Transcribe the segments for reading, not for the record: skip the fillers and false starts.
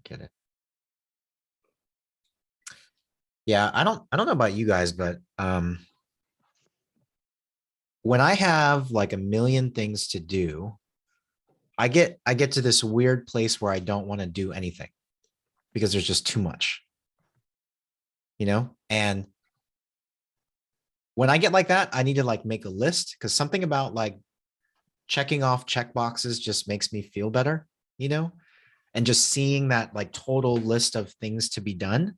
Get it. Yeah, I don't know about you guys, but when I have like a million things to do, I get to this weird place where I don't want to do anything because there's just too much, And when I get like that, I need to like make a list because something about like checking off check boxes just makes me feel better, you know? And just seeing that like total list of things to be done.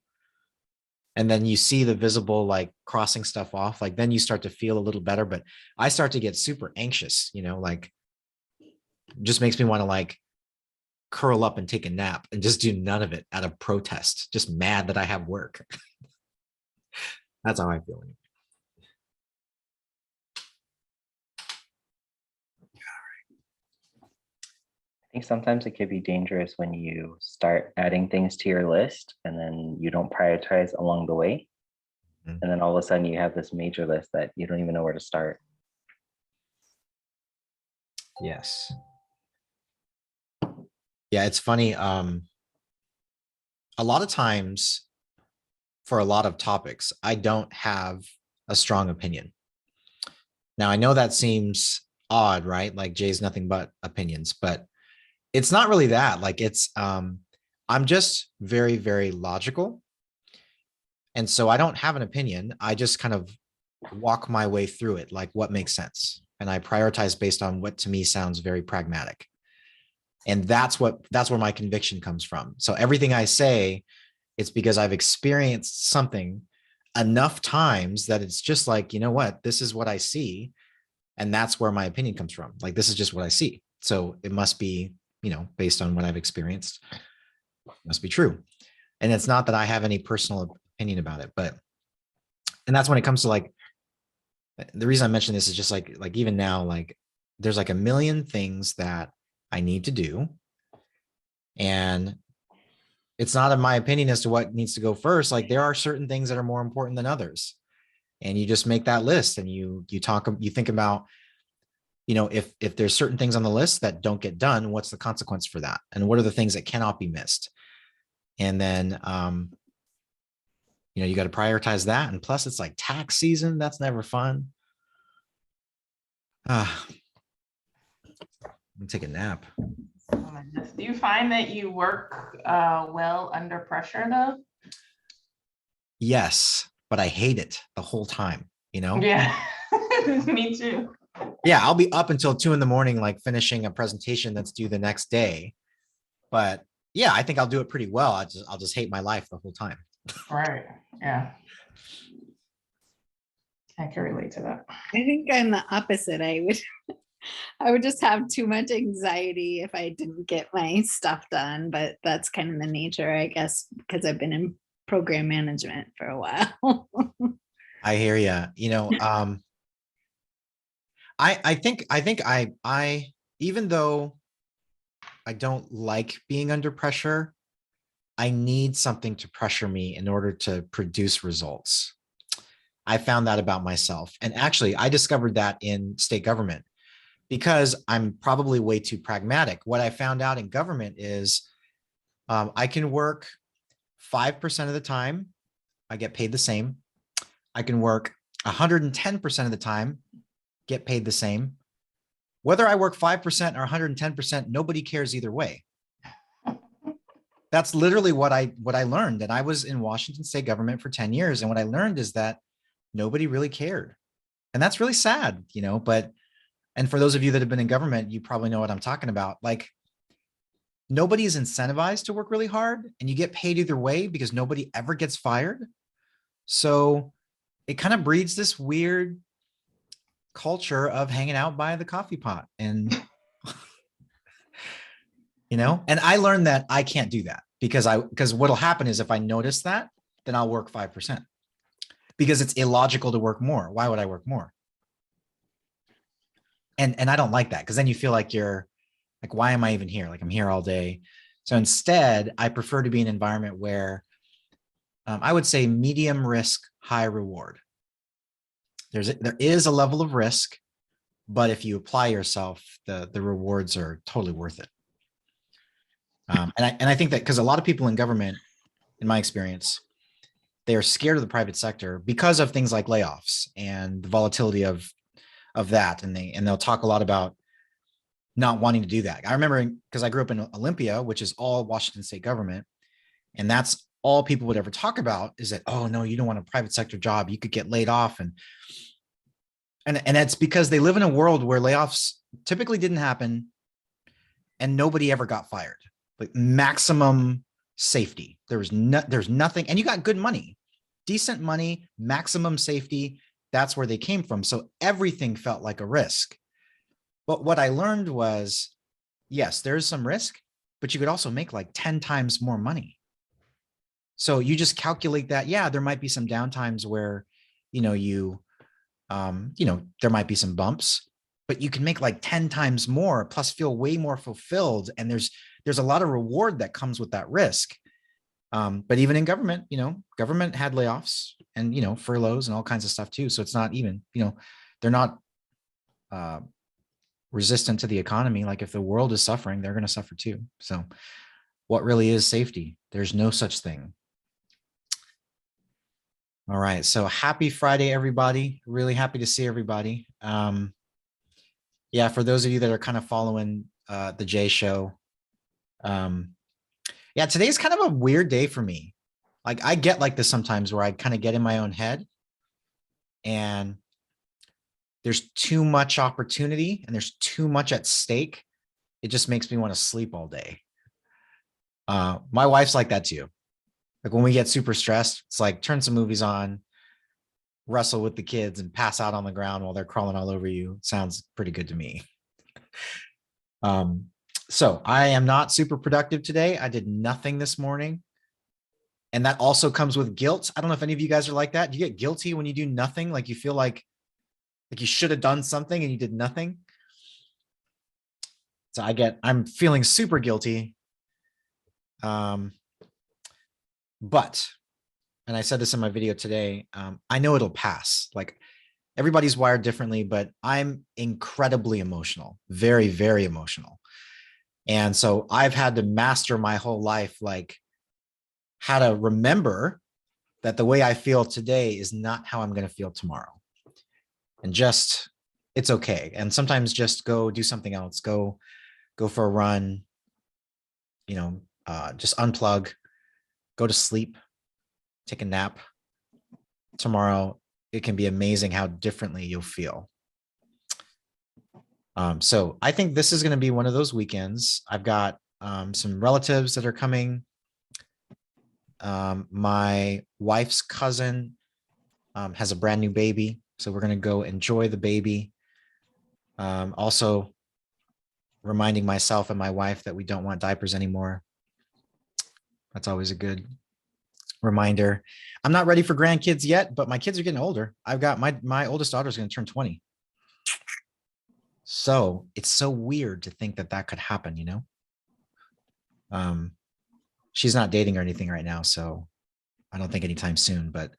And then you see the visible like crossing stuff off, like then you start to feel a little better. But I start to get super anxious, like just makes me want to like curl up and take a nap and just do none of it out of protest, just mad that I have work. That's how I feel. I think sometimes it could be dangerous when you start adding things to your list and then you don't prioritize along the way. Mhm. And then all of a sudden you have this major list that you don't even know where to start. Yes. Yeah, it's funny. A lot of times for a lot of topics, I don't have a strong opinion. Now, I know that seems odd, right? Like Jay's nothing but opinions, but it's not really that. Like I'm just very, very logical. And so I don't have an opinion. I just kind of walk my way through it, like what makes sense. And I prioritize based on what to me sounds very pragmatic. And that's where my conviction comes from. So everything I say, it's because I've experienced something enough times that it's just like, you know what, this is what I see. And that's where my opinion comes from. Like, this is just what I see. So it must be, based on what I've experienced, it must be true. And it's not that I have any personal opinion about it, and that's when it comes to like, the reason I mention this is just like even now, like there's like a million things that I need to do. And it's not in my opinion as to what needs to go first. Like there are certain things that are more important than others. And you just make that list and you think about, if there's certain things on the list that don't get done, what's the consequence for that? And what are the things that cannot be missed? And then, you got to prioritize that. And plus it's like tax season. That's never fun. I'm gonna take a nap. Do you find that you work well under pressure though? Yes, but I hate it the whole time, Yeah, me too. Yeah, I'll be up until 2 a.m, like finishing a presentation that's due the next day. But yeah, I think I'll do it pretty well. I'll just hate my life the whole time. Right. Yeah. I can relate to that. I think I'm the opposite. I would just have too much anxiety if I didn't get my stuff done, but that's kind of the nature, I guess, because I've been in program management for a while. I hear you. I think I even though I don't like being under pressure, I need something to pressure me in order to produce results. I found that about myself. And actually, I discovered that in state government because I'm probably way too pragmatic. What I found out in government is I can work 5% of the time, I get paid the same. I can work 110% of the time, get paid the same. Whether I work 5% or 110%, nobody cares either way. That's literally what I learned. And I was in Washington state government for 10 years. And what I learned is that nobody really cared. And that's really sad, and for those of you that have been in government, you probably know what I'm talking about. Like nobody is incentivized to work really hard and you get paid either way because nobody ever gets fired. So it kind of breeds this weird culture of hanging out by the coffee pot and and I learned that I can't do that because what'll happen is if I notice that, then I'll work 5% because it's illogical to work more. Why would I work more? And I don't like that because then you feel like you're like, why am I even here? Like I'm here all day. So instead, I prefer to be in an environment where I would say medium risk, high reward. There is a level of risk, but if you apply yourself, the rewards are totally worth it. And I think that because a lot of people in government, in my experience, they are scared of the private sector because of things like layoffs and the volatility of that. And they'll talk a lot about not wanting to do that. I remember because I grew up in Olympia, which is all Washington state government. And that's all people would ever talk about is that, oh no, you don't want a private sector job. You could get laid off. And it's because they live in a world where layoffs typically didn't happen and nobody ever got fired. Like maximum safety. There's nothing, and you got good money, decent money, maximum safety. That's where they came from. So everything felt like a risk. But what I learned was, yes, there is some risk, but you could also make like 10 times more money. So you just calculate that. Yeah, there might be some downtimes where, there might be some bumps, but you can make like 10 times more, plus feel way more fulfilled. And there's a lot of reward that comes with that risk. But even in government, government had layoffs and, furloughs and all kinds of stuff too. So it's not even, they're not resistant to the economy. Like if the world is suffering, they're going to suffer too. So what really is safety? There's no such thing. All right. So happy Friday, everybody. Really happy to see everybody. Yeah, for those of you that are kind of following the Jay show. Yeah, today's kind of a weird day for me. Like I get like this sometimes where I kind of get in my own head and there's too much opportunity and there's too much at stake. It just makes me want to sleep all day. My wife's like that too. Like when we get super stressed, it's like turn some movies on, wrestle with the kids and pass out on the ground while they're crawling all over you. Sounds pretty good to me. So I am not super productive today. I did nothing this morning. And that also comes with guilt. I don't know if any of you guys are like that. Do you get guilty when you do nothing? Like you feel like you should have done something and you did nothing. So I'm feeling super guilty. But, and I said this in my video today, I know it'll pass. Like everybody's wired differently, but I'm incredibly emotional, very, very emotional. And so I've had to master my whole life, like how to remember that the way I feel today is not how I'm going to feel tomorrow. And just, it's okay. And sometimes just go do something else, go for a run, just unplug, go to sleep, take a nap. Tomorrow, it can be amazing how differently you'll feel. So I think this is going to be one of those weekends. I've got some relatives that are coming. My wife's cousin has a brand new baby. So we're going to go enjoy the baby. Also reminding myself and my wife that we don't want diapers anymore. That's always a good reminder. I'm not ready for grandkids yet, but my kids are getting older. I've got my oldest daughter is going to turn 20. So it's so weird to think that could happen, she's not dating or anything right now. So I don't think anytime soon, but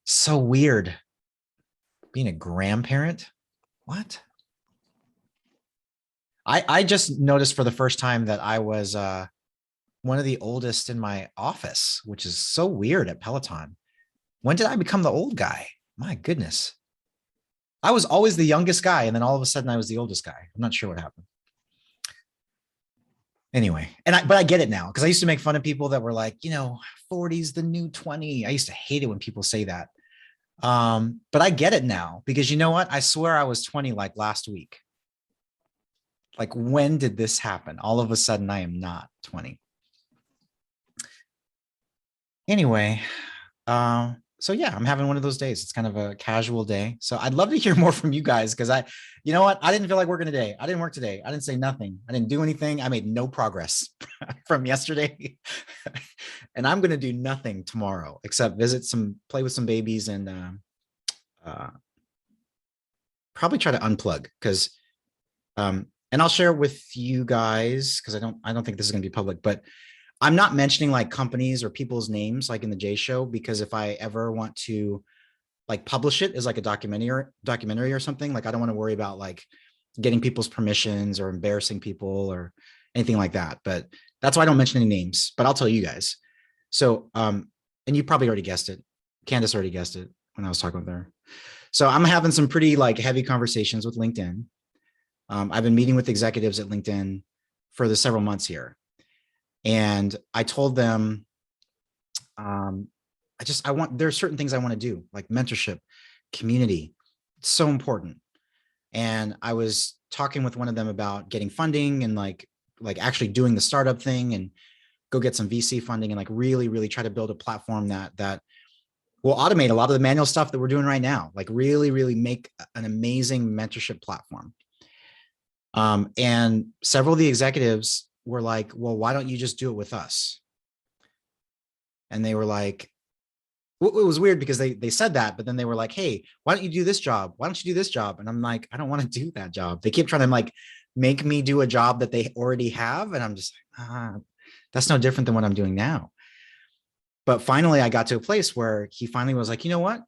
so weird being a grandparent. What? I just noticed for the first time that I was one of the oldest in my office, which is so weird at Peloton. When did I become the old guy? My goodness. I was always the youngest guy, and then all of a sudden I was the oldest guy. I'm not sure what happened. Anyway, but I get it now because I used to make fun of people that were like, 40's the new 20. I used to hate it when people say that. But I get it now because you know what? I swear I was 20 like last week. Like, when did this happen? All of a sudden I am not 20. Anyway, so yeah, I'm having one of those days. It's kind of a casual day. So I'd love to hear more from you guys because you know what? I didn't feel like working today. I didn't work today. I didn't say nothing. I didn't do anything. I made no progress from yesterday. And I'm going to do nothing tomorrow except play with some babies and probably try to unplug because, and I'll share with you guys because I don't think this is going to be public, but I'm not mentioning like companies or people's names like in the Jay show, because if I ever want to like publish it as like a documentary or something, like I don't want to worry about like getting people's permissions or embarrassing people or anything like that. But That's why I don't mention any names, but I'll tell you guys. So, and you probably already guessed it. Candace already guessed it when I was talking with her. So I'm having some pretty like heavy conversations with LinkedIn. I've been meeting with executives at LinkedIn for the several months here. And I told them, there are certain things I want to do, like mentorship, community. It's so important. And I was talking with one of them about getting funding and like actually doing the startup thing and go get some VC funding and like really try to build a platform that will automate a lot of the manual stuff that we're doing right now, like really make an amazing mentorship platform. And several of the executives were like, well, why don't you just do it with us? And they were like, it was weird because they said that, but then they were like, hey, why don't you do this job? Why don't you do this job? And I'm like, I don't want to do that job. They keep trying to like make me do a job that they already have. And I'm just like, that's no different than what I'm doing now. But finally, I got to a place where he finally was like, you know what?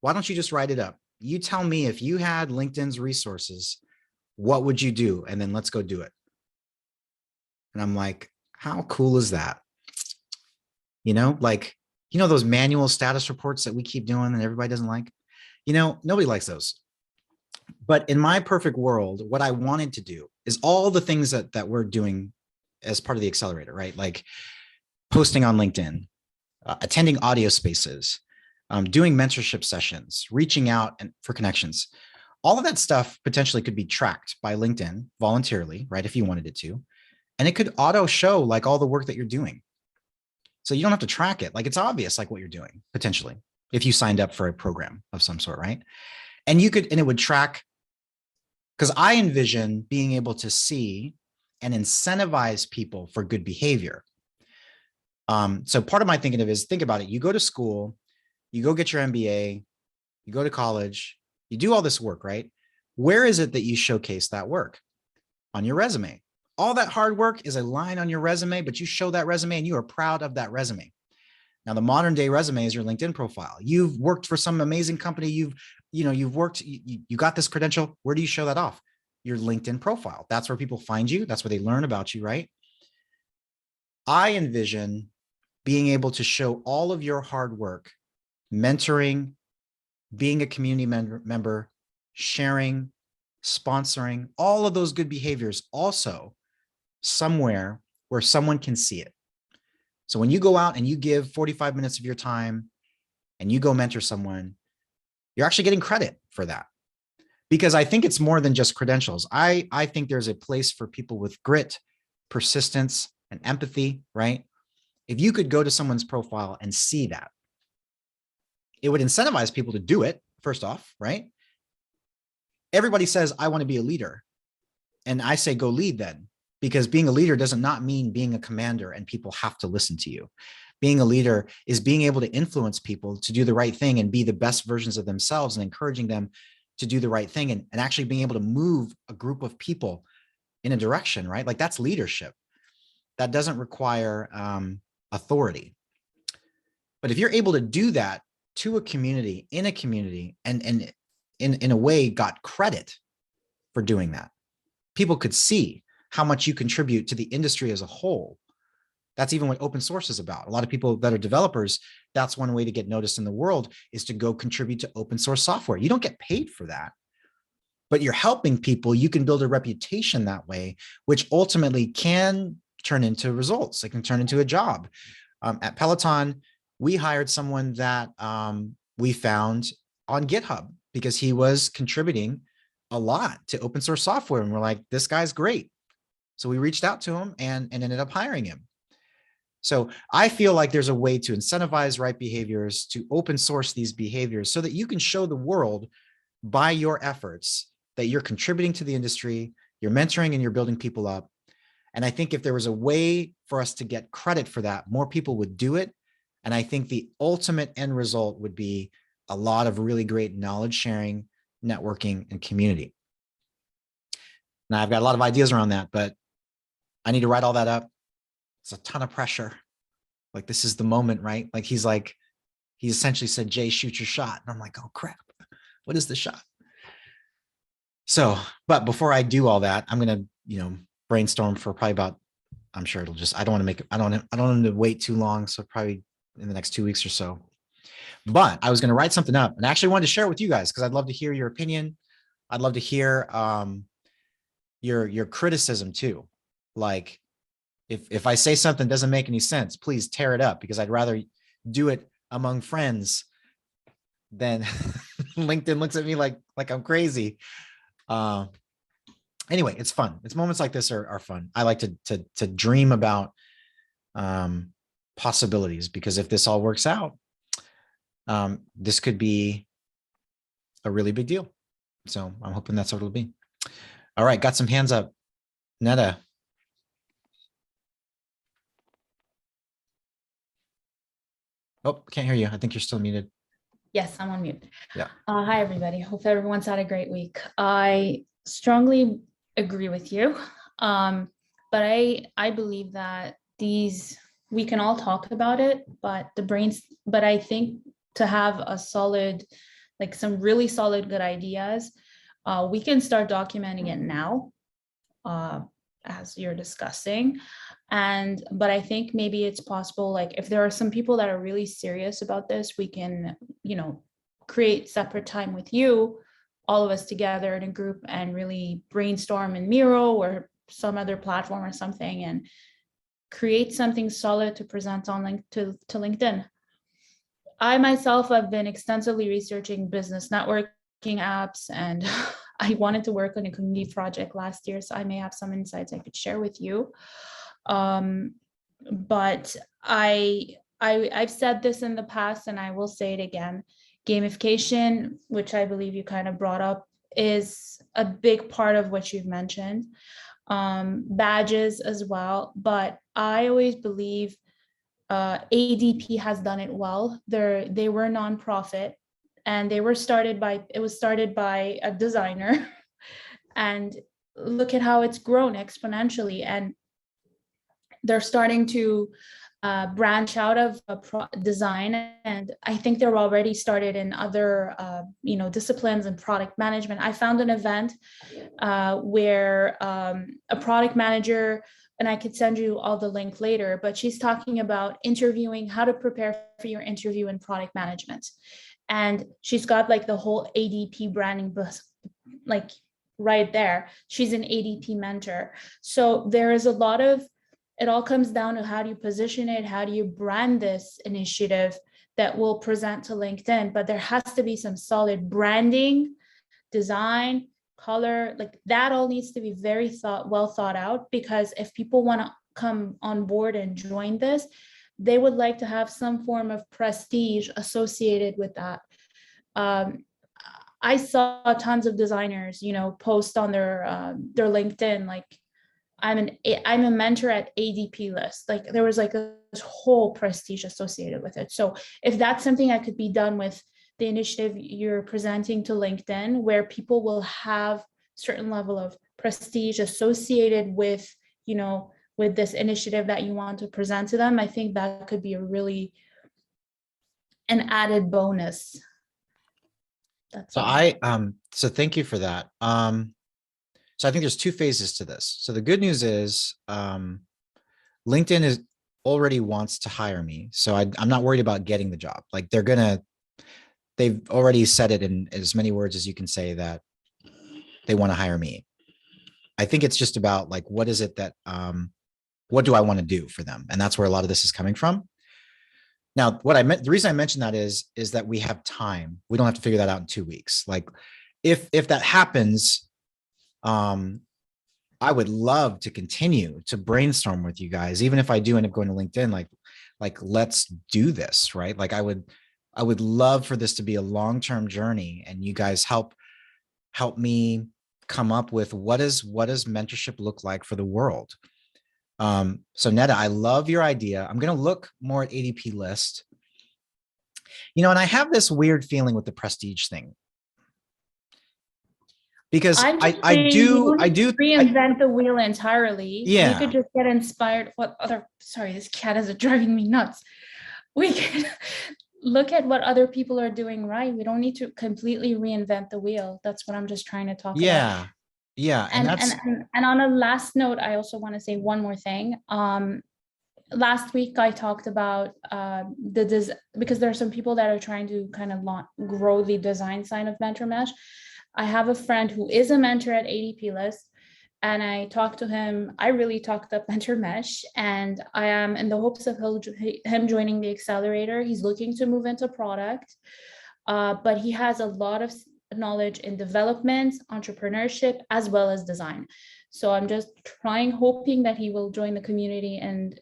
Why don't you just write it up? You tell me if you had LinkedIn's resources, what would you do? And then let's go do it. And I'm like, how cool is that? You know, like, you know, those manual status reports that we keep doing and everybody doesn't like, you know, nobody likes those. But in my perfect world, what I wanted to do is all the things that we're doing as part of the accelerator, right? Like posting on LinkedIn, attending audio spaces, doing mentorship sessions, reaching out and for connections. All of that stuff potentially could be tracked by LinkedIn voluntarily, right? If you wanted it to, and it could auto show like all the work that you're doing. So you don't have to track it. Like it's obvious, like what you're doing potentially, if you signed up for a program of some sort, right? And you could, and it would track, because I envision being able to see and incentivize people for good behavior. So part of my thinking of is, think about it. You go to school, you go get your MBA, you go to college, you do all this work, right? Where is it that you showcase that work? On your resume. All that hard work is a line on your resume, but you show that resume and you are proud of that resume. Now, the modern day resume is your LinkedIn profile. You've worked for some amazing company. You've worked, you got this credential. Where do you show that off? Your LinkedIn profile. That's where people find you. That's where they learn about you, right? I envision being able to show all of your hard work, mentoring, being a community member, sharing, sponsoring, all of those good behaviors also somewhere where someone can see it. So when you go out and you give 45 minutes of your time and you go mentor someone, you're actually getting credit for that. Because I think it's more than just credentials. I think there's a place for people with grit, persistence, and empathy, right? If you could go to someone's profile and see that, it would incentivize people to do it, first off, right? Everybody says, I want to be a leader. And I say, go lead then, because being a leader does not mean being a commander and people have to listen to you. Being a leader is being able to influence people to do the right thing and be the best versions of themselves and encouraging them to do the right thing and actually being able to move a group of people in a direction, right? Like that's leadership. That doesn't require authority. But if you're able to do that to a community, in a community, and in a way got credit for doing that, people could see how much you contribute to the industry as a whole. That's even what open source is about. A lot of people that are developers, that's one way to get noticed in the world is to go contribute to open source software. You don't get paid for that, but you're helping people. You can build a reputation that way, which ultimately can turn into results. It can turn into a job. At Peloton, we hired someone that we found on GitHub because he was contributing a lot to open source software. And we're like, this guy's great. So we reached out to him and ended up hiring him. So I feel like there's a way to incentivize right behaviors, to open source these behaviors so that you can show the world by your efforts that you're contributing to the industry, you're mentoring and you're building people up. And I think if there was a way for us to get credit for that, more people would do it. And I think the ultimate end result would be a lot of really great knowledge sharing, networking, and community. Now I've got a lot of ideas around that, but I need to write all that up. It's a ton of pressure. Like this is the moment, right? Like he essentially said, Jay, shoot your shot. And I'm like, oh crap, what is the shot? So, but before I do all that, I'm going to, brainstorm for probably about I'm sure it'll just, I don't want to make, I don't want to wait too long. So probably in the next 2 weeks or so. But I was going to write something up and I actually wanted to share it with you guys because I'd love to hear your opinion. I'd love to hear your criticism too. Like if I say something doesn't make any sense, please tear it up because I'd rather do it among friends than LinkedIn looks at me like I'm crazy. Anyway, it's fun. It's moments like this are fun. I like to dream about possibilities because if this all works out, this could be a really big deal. So I'm hoping that's what it'll be. All right, got some hands up. Netta. Oh, can't hear you. I think you're still muted. Yes, I'm on mute. Yeah. Hi, everybody. Hope everyone's had a great week. I strongly agree with you. But I believe that we can all talk about it, but I think to have a solid, like some really solid good ideas, we can start documenting it now, as you're discussing. But I think maybe it's possible, like if there are some people that are really serious about this, we can, create separate time with you, all of us together in a group and really brainstorm in Miro or some other platform or something and create something solid to present on to LinkedIn. I myself have been extensively researching business networking apps and I wanted to work on a community project last year, so I may have some insights I could share with you. But I've said this in the past and I will say it again. Gamification, which I believe you kind of brought up, is a big part of what you've mentioned. Badges as well, but I always believe ADP has done it well. They were a nonprofit and it was started by a designer and look at how it's grown exponentially, and they're starting to branch out of design, and I think they're already started in other disciplines and product management. I found an event where a product manager, and I could send you all the link later, but she's talking about interviewing, how to prepare for your interview in product management. And she's got like the whole ADP branding bus, like right there. She's an ADP mentor. So there is a lot of, it all comes down to how do you position it, how do you brand this initiative that will present to LinkedIn, but there has to be some solid branding, design, color, like that all needs to be very well thought out, because if people want to come on board and join this, they would like to have some form of prestige associated with that. I saw tons of designers, post on their LinkedIn, like, I'm a mentor at ADP list. Like there was like this whole prestige associated with it. So if that's something that could be done with the initiative you're presenting to LinkedIn, where people will have certain level of prestige associated with, with this initiative that you want to present to them, I think that could be an added bonus. That's so all. So thank you for that. So I think there's two phases to this. So the good news is LinkedIn already wants to hire me. So I'm not worried about getting the job. Like they've already said it in as many words as you can say that they want to hire me. I think it's just about like, what is it that, what do I want to do for them? And that's where a lot of this is coming from. Now, the reason I mentioned that is that we have time. We don't have to figure that out in 2 weeks. Like if that happens, I would love to continue to brainstorm with you guys, even if I do end up going to LinkedIn, like let's do this, right? Like I would love for this to be a long-term journey and you guys help me come up with what does mentorship look like for the world. So Netta, I love your idea. I'm going to look more at ADP list, and I have this weird feeling with the prestige thing. Because I do reinvent the wheel entirely. Yeah. We could just get inspired. Sorry, this cat is driving me nuts. We can look at what other people are doing right. We don't need to completely reinvent the wheel. That's what I'm just trying to talk about. Yeah, and that's And on a last note, I also want to say one more thing. Last week I talked about because there are some people that are trying to kind of grow the design side of Mentor Mesh. I have a friend who is a mentor at ADP List, and I talked to him. I really talked up Mentor Mesh, and I am in the hopes of him joining the accelerator. He's looking to move into product, but he has a lot of knowledge in development, entrepreneurship, as well as design. So I'm just hoping that he will join the community and,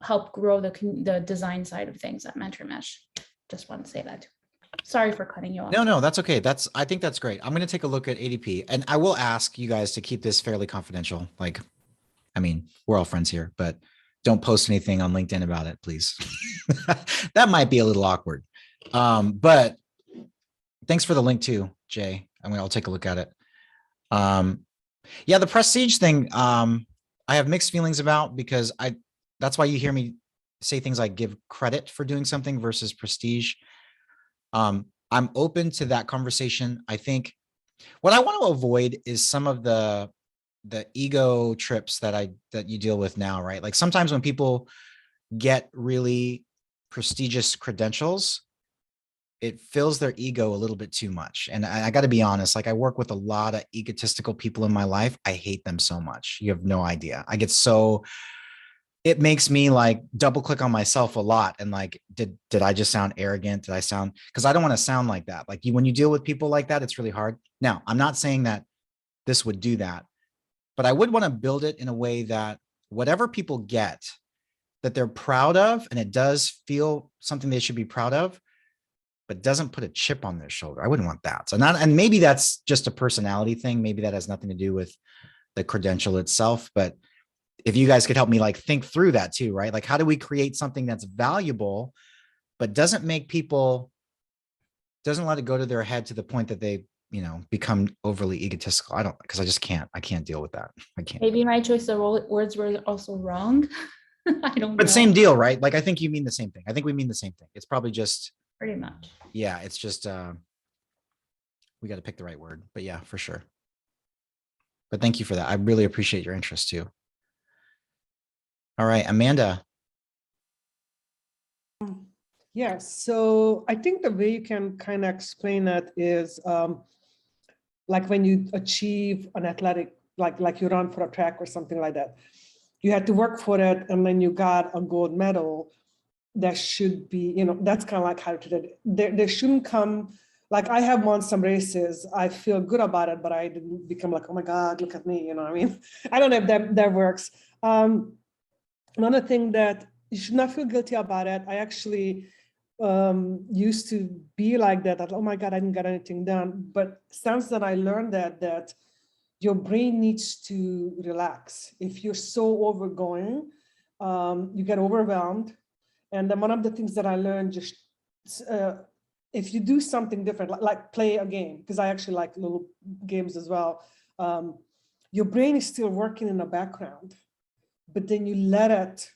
help grow the design side of things at Mentor Mesh. Just want to say that. Sorry for cutting you off. no, that's okay. I think that's great. I'm going to take a look at ADP, and I will ask you guys to keep this fairly confidential. Like, I mean, we're all friends here, but don't post anything on LinkedIn about it, please. That might be a little awkward. But thanks for the link too, Jay. I'll take a look at it. Yeah, the prestige thing, I have mixed feelings about, because that's why you hear me say things like give credit for doing something versus prestige. I'm open to that conversation. I think what I want to avoid is some of the ego trips that you deal with now, right? Like sometimes when people get really prestigious credentials, it fills their ego a little bit too much. And I got to be honest, like I work with a lot of egotistical people in my life. I hate them so much. You have no idea. It makes me like double click on myself a lot. And like, did I just sound arrogant? Did I sound, because I don't want to sound like that. Like when you deal with people like that, it's really hard. Now, I'm not saying that this would do that, but I would want to build it in a way that whatever people get, that they're proud of, and it does feel something they should be proud of, but doesn't put a chip on their shoulder. I wouldn't want that. So and maybe that's just a personality thing. Maybe that has nothing to do with the credential itself, but if you guys could help me like think through that too, right? Like how do we create something that's valuable, but doesn't let it go to their head to the point that they, become overly egotistical. I can't deal with that. I can't. Maybe my choice of words were also wrong. I don't know. But same deal, right? Like, I think you mean the same thing. I think we mean the same thing. It's probably just, Pretty much. yeah, it's just, we got to pick the right word, but yeah, for sure. But thank you for that. I really appreciate your interest too. All right, Amanda. Yes, so I think the way you can kind of explain it is like when you achieve an athletic, like you run for a track or something like that. You had to work for it, and then you got a gold medal. That should be, that's kind of like how to do it. There shouldn't come, like I have won some races, I feel good about it, but I didn't become like, oh my God, look at me, what I mean? I don't know if that works. Another thing that you should not feel guilty about it. I actually used to be like that, oh my God, I didn't get anything done. But since that I learned that your brain needs to relax. If you're so overgoing, you get overwhelmed. And then one of the things that I learned, just if you do something different, like play a game, because I actually like little games as well, your brain is still working in the background, but then you let it,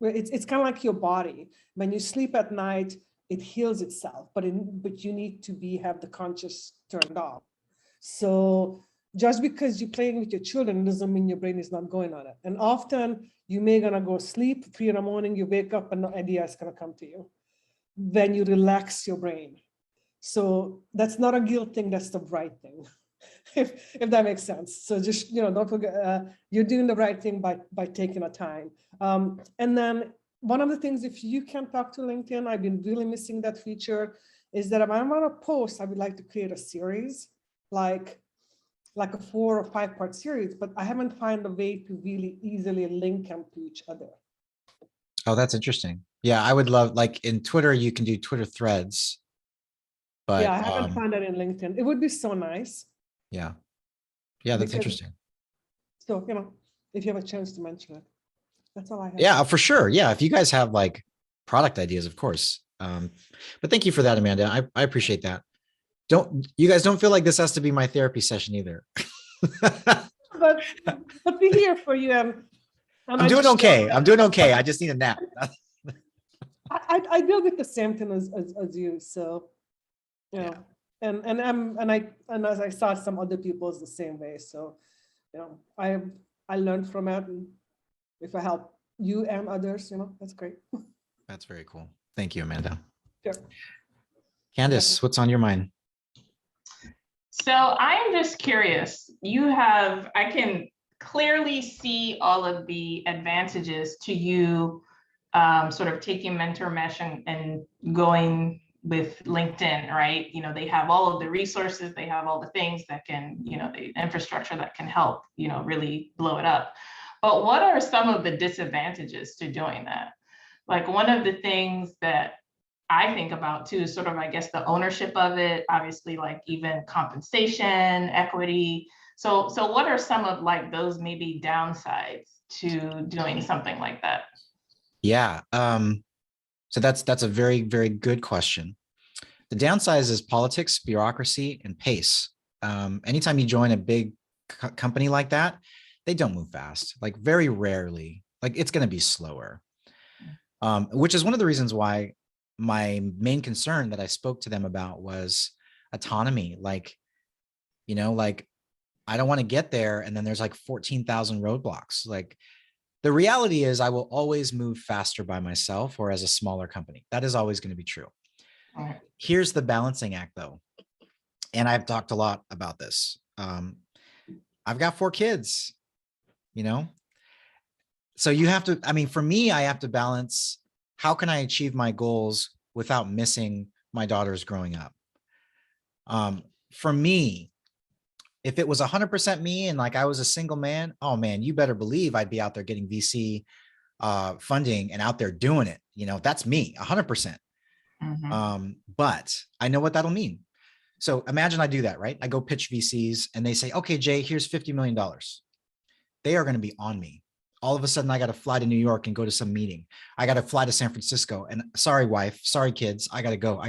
it's kind of like your body. When you sleep at night, it heals itself, but you need to have the conscious turned off. So just because you're playing with your children doesn't mean your brain is not going on it. And often you may gonna go sleep, 3 a.m, you wake up and no idea is gonna come to you when you relax your brain. So that's not a guilt thing, that's the right thing, if that makes sense. So just, don't forget, you're doing the right thing by taking a time. And then one of the things, if you can talk to LinkedIn, I've been really missing that feature, is that if I'm on a post, I would like to create a series, like a 4 or 5 part series, but I haven't found a way to really easily link them to each other. Oh, that's interesting. Yeah, I would love, like in Twitter, you can do Twitter threads. But yeah, I haven't found that in LinkedIn. It would be so nice. Yeah, that's interesting. So, if you have a chance to mention it, that's all I have. Yeah, for sure. Yeah, if you guys have like product ideas, of course. But thank you for that, Amanda. I appreciate that. You guys don't feel like this has to be my therapy session either. but we're here for you. And I'm doing okay. I'm doing okay. I just need a nap. I deal with the same thing as you. So, And as I saw some other people's the same way. So, I learned from it, and if I help you and others, that's great. That's very cool. Thank you, Amanda. Sure. Candice, what's on your mind? So I am just curious, I can clearly see all of the advantages to you sort of taking Mentor Mesh and going with LinkedIn, right? They have all of the resources, they have all the things that can, the infrastructure that can help, really blow it up. But what are some of the disadvantages to doing that? Like, one of the things that I think about too is sort of, I guess, the ownership of it, obviously, like even compensation, equity. So what are some of like those maybe downsides to doing something like that? Yeah. So that's a very, very good question. The downside is politics, bureaucracy, and pace. Anytime you join a big company like that, they don't move fast. Like, very rarely. Like, it's going to be slower. Which is one of the reasons why my main concern that I spoke to them about was autonomy. Like, I don't want to get there and then there's like 14,000 roadblocks. Like, the reality is I will always move faster by myself or as a smaller company. That is always going to be true. Here's the balancing act though. And I've talked a lot about this. I've got 4 kids, so you have to, for me, I have to balance, how can I achieve my goals without missing my daughters growing up? For me, if it was 100% me and like I was a single man, oh man, you better believe I'd be out there getting VC funding and out there doing it. That's me, 100%. But I know what that'll mean. So imagine I do that, right? I go pitch VCs and they say, okay, Jay, here's $50 million. They are going to be on me. All of a sudden, I got to fly to New York and go to some meeting. I got to fly to San Francisco, and sorry, wife, sorry, kids, I got to go.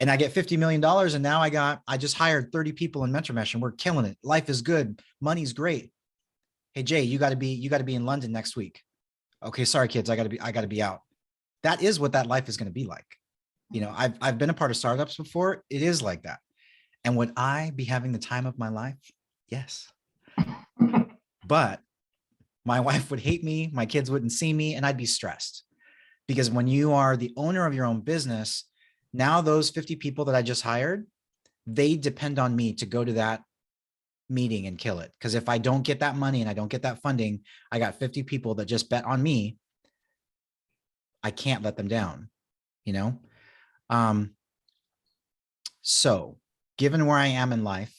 And I get $50 million. And now I just hired 30 people in Mentor Mesh and we're killing it. Life is good. Money's great. Hey, Jay, you got to be in London next week. Okay. Sorry, kids. I got to be out. That is what that life is going to be like. I've been a part of startups before. It is like that. And would I be having the time of my life? Yes. But my wife would hate me. My kids wouldn't see me and I'd be stressed, because when you are the owner of your own business, now those 50 people that I just hired, they depend on me to go to that meeting and kill it. Because if I don't get that money and I don't get that funding, I got 50 people that just bet on me. I can't let them down, So given where I am in life,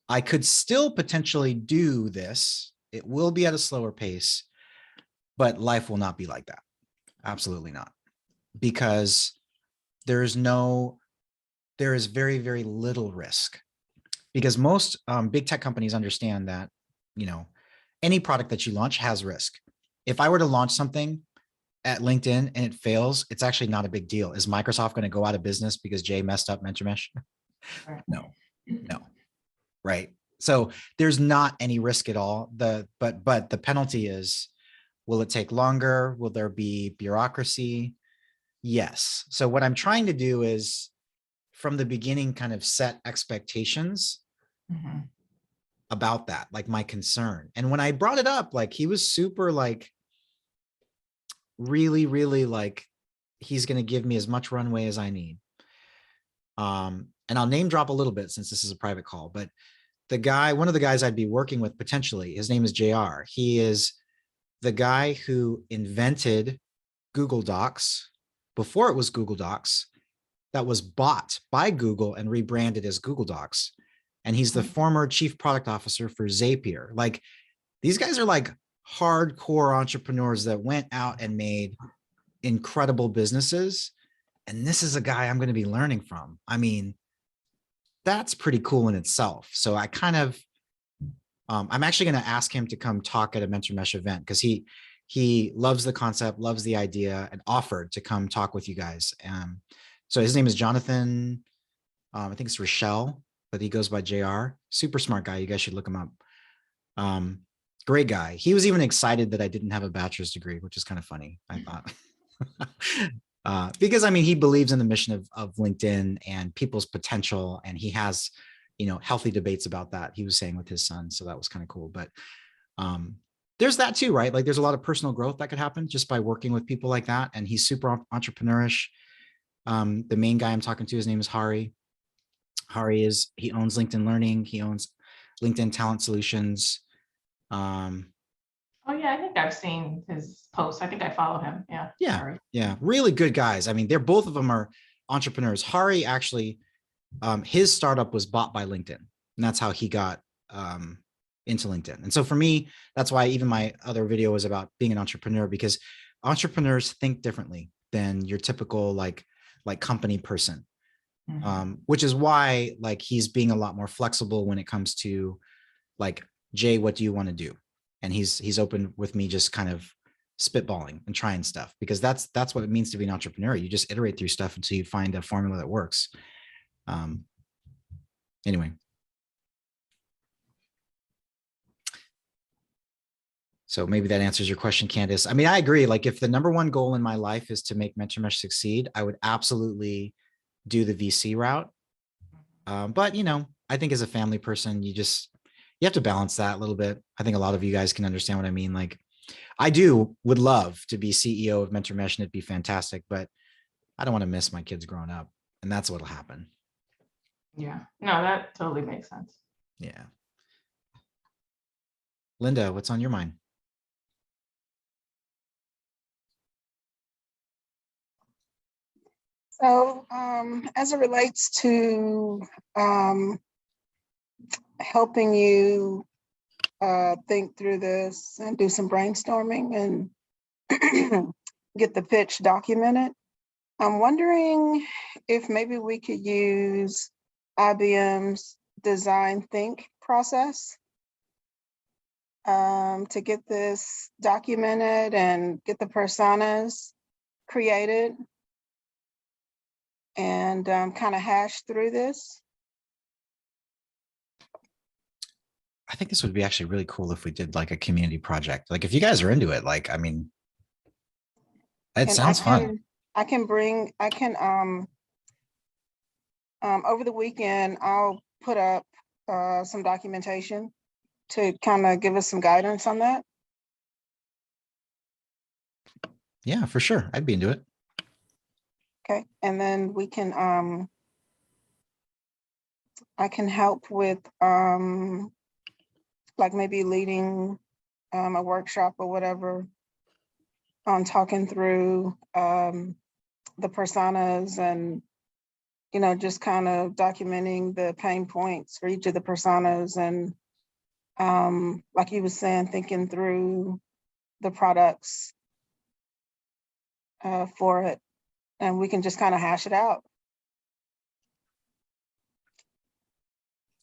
I could still potentially do this. It will be at a slower pace, but life will not be like that. Absolutely not. Because there is very, very little risk, because most big tech companies understand that, any product that you launch has risk. If I were to launch something at LinkedIn and it fails, it's actually not a big deal. Is Microsoft going to go out of business because Jay messed up Mentor Mesh? No. Right. So there's not any risk at all. But the penalty is, will it take longer? Will there be bureaucracy? Yes. So what I'm trying to do is, from the beginning, kind of set expectations about that, like my concern. And when I brought it up, like, he was super like, really, really like, he's going to give me as much runway as I need. And I'll name drop a little bit since this is a private call, but one of the guys I'd be working with potentially, his name is JR. He is the guy who invented Google Docs before it was Google Docs, that was bought by Google and rebranded as Google Docs. And he's the former chief product officer for Zapier. Like, these guys are like hardcore entrepreneurs that went out and made incredible businesses. And this is a guy I'm going to be learning from. That's pretty cool in itself. So I kind of, I'm actually going to ask him to come talk at a Mentor Mesh event, because he loves the concept, loves the idea, and offered to come talk with you guys. So his name is Jonathan. I think it's Rochelle, but he goes by JR. Super smart guy. You guys should look him up. Great guy. He was even excited that I didn't have a bachelor's degree, which is kind of funny, I thought. Because I mean, he believes in the mission of LinkedIn and people's potential, and he has, healthy debates about that. He was saying with his son, so that was kind of cool. But there's that too, right? Like there's a lot of personal growth that could happen just by working with people like that. And he's super entrepreneurish. The main guy I'm talking to, his name is Hari. He owns LinkedIn Learning. He owns LinkedIn Talent Solutions. Oh yeah, I think I've seen his posts. I think I follow him. Yeah. Yeah. Sorry. Yeah. Really good guys. I mean, they're both of them are entrepreneurs. Hari actually, his startup was bought by LinkedIn, and that's how he got into LinkedIn. And so for me, that's why even my other video was about being an entrepreneur, because entrepreneurs think differently than your typical like company person. Which is why like he's being a lot more flexible when it comes to like, Jay, what do you want to do? And he's open with me just kind of spitballing and trying stuff, because that's what it means to be an entrepreneur. You just iterate through stuff until you find a formula that works. Anyway. So maybe that answers your question, Candace. I mean, I agree. Like if the number one goal in my life is to make MentorMesh succeed, I would absolutely do the VC route. But I think as a family person, you have to balance that a little bit. I think a lot of you guys can understand what I mean. Like I would love to be CEO of MentorMesh and it'd be fantastic, but I don't want to miss my kids growing up, and that's what'll happen. Yeah, no, that totally makes sense. Yeah. Linda, what's on your mind? So as it relates to helping you think through this and do some brainstorming and get the pitch documented, I'm wondering if maybe we could use IBM's design think process to get this documented and get the personas created and kind of hash through this. I think this would be actually really cool if we did like a community project. Like if you guys are into it, like, I mean, it sounds fun. I can over the weekend, I'll put up some documentation to kind of give us some guidance on that. Yeah, for sure. I'd be into it. Okay, and then we can, I can help with like maybe leading a workshop or whatever on talking through the personas and, just kind of documenting the pain points for each of the personas and like you were saying, thinking through the products for it, and we can just kind of hash it out.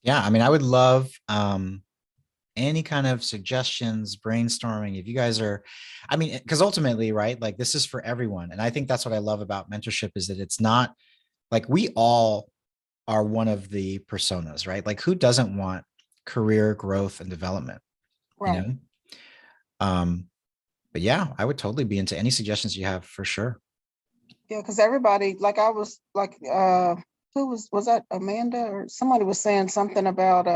Yeah, I mean, I would love any kind of suggestions, brainstorming. If you guys are, I mean, because ultimately, right, like this is for everyone. And I think that's what I love about mentorship is that it's not like we all are one of the personas, right? Like who doesn't want career growth and development, Right. But yeah, I would totally be into any suggestions you have for sure. Yeah, because everybody, like I was like, who was that Amanda or somebody was saying something about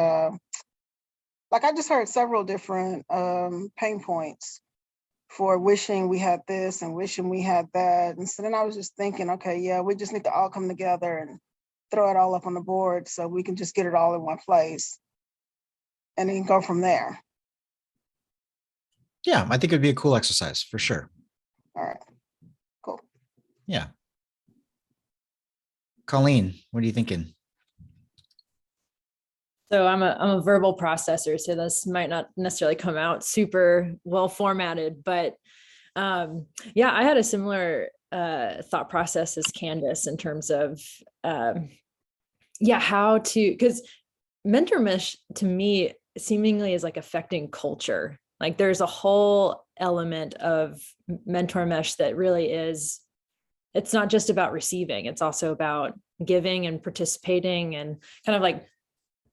like I just heard several different pain points for wishing we had this and wishing we had that. And so then I was just thinking, okay, yeah, we just need to all come together and throw it all up on the board so we can just get it all in one place and then go from there. Yeah, I think it'd be a cool exercise for sure. All right, cool. Yeah. Colleen, what are you thinking? So I'm a verbal processor, so this might not necessarily come out super well formatted, but yeah, I had a similar thought process as Candace in terms of yeah, how to, because MentorMesh to me seemingly is like affecting culture. Like there's a whole element of MentorMesh that really is, it's not just about receiving, it's also about giving and participating and kind of like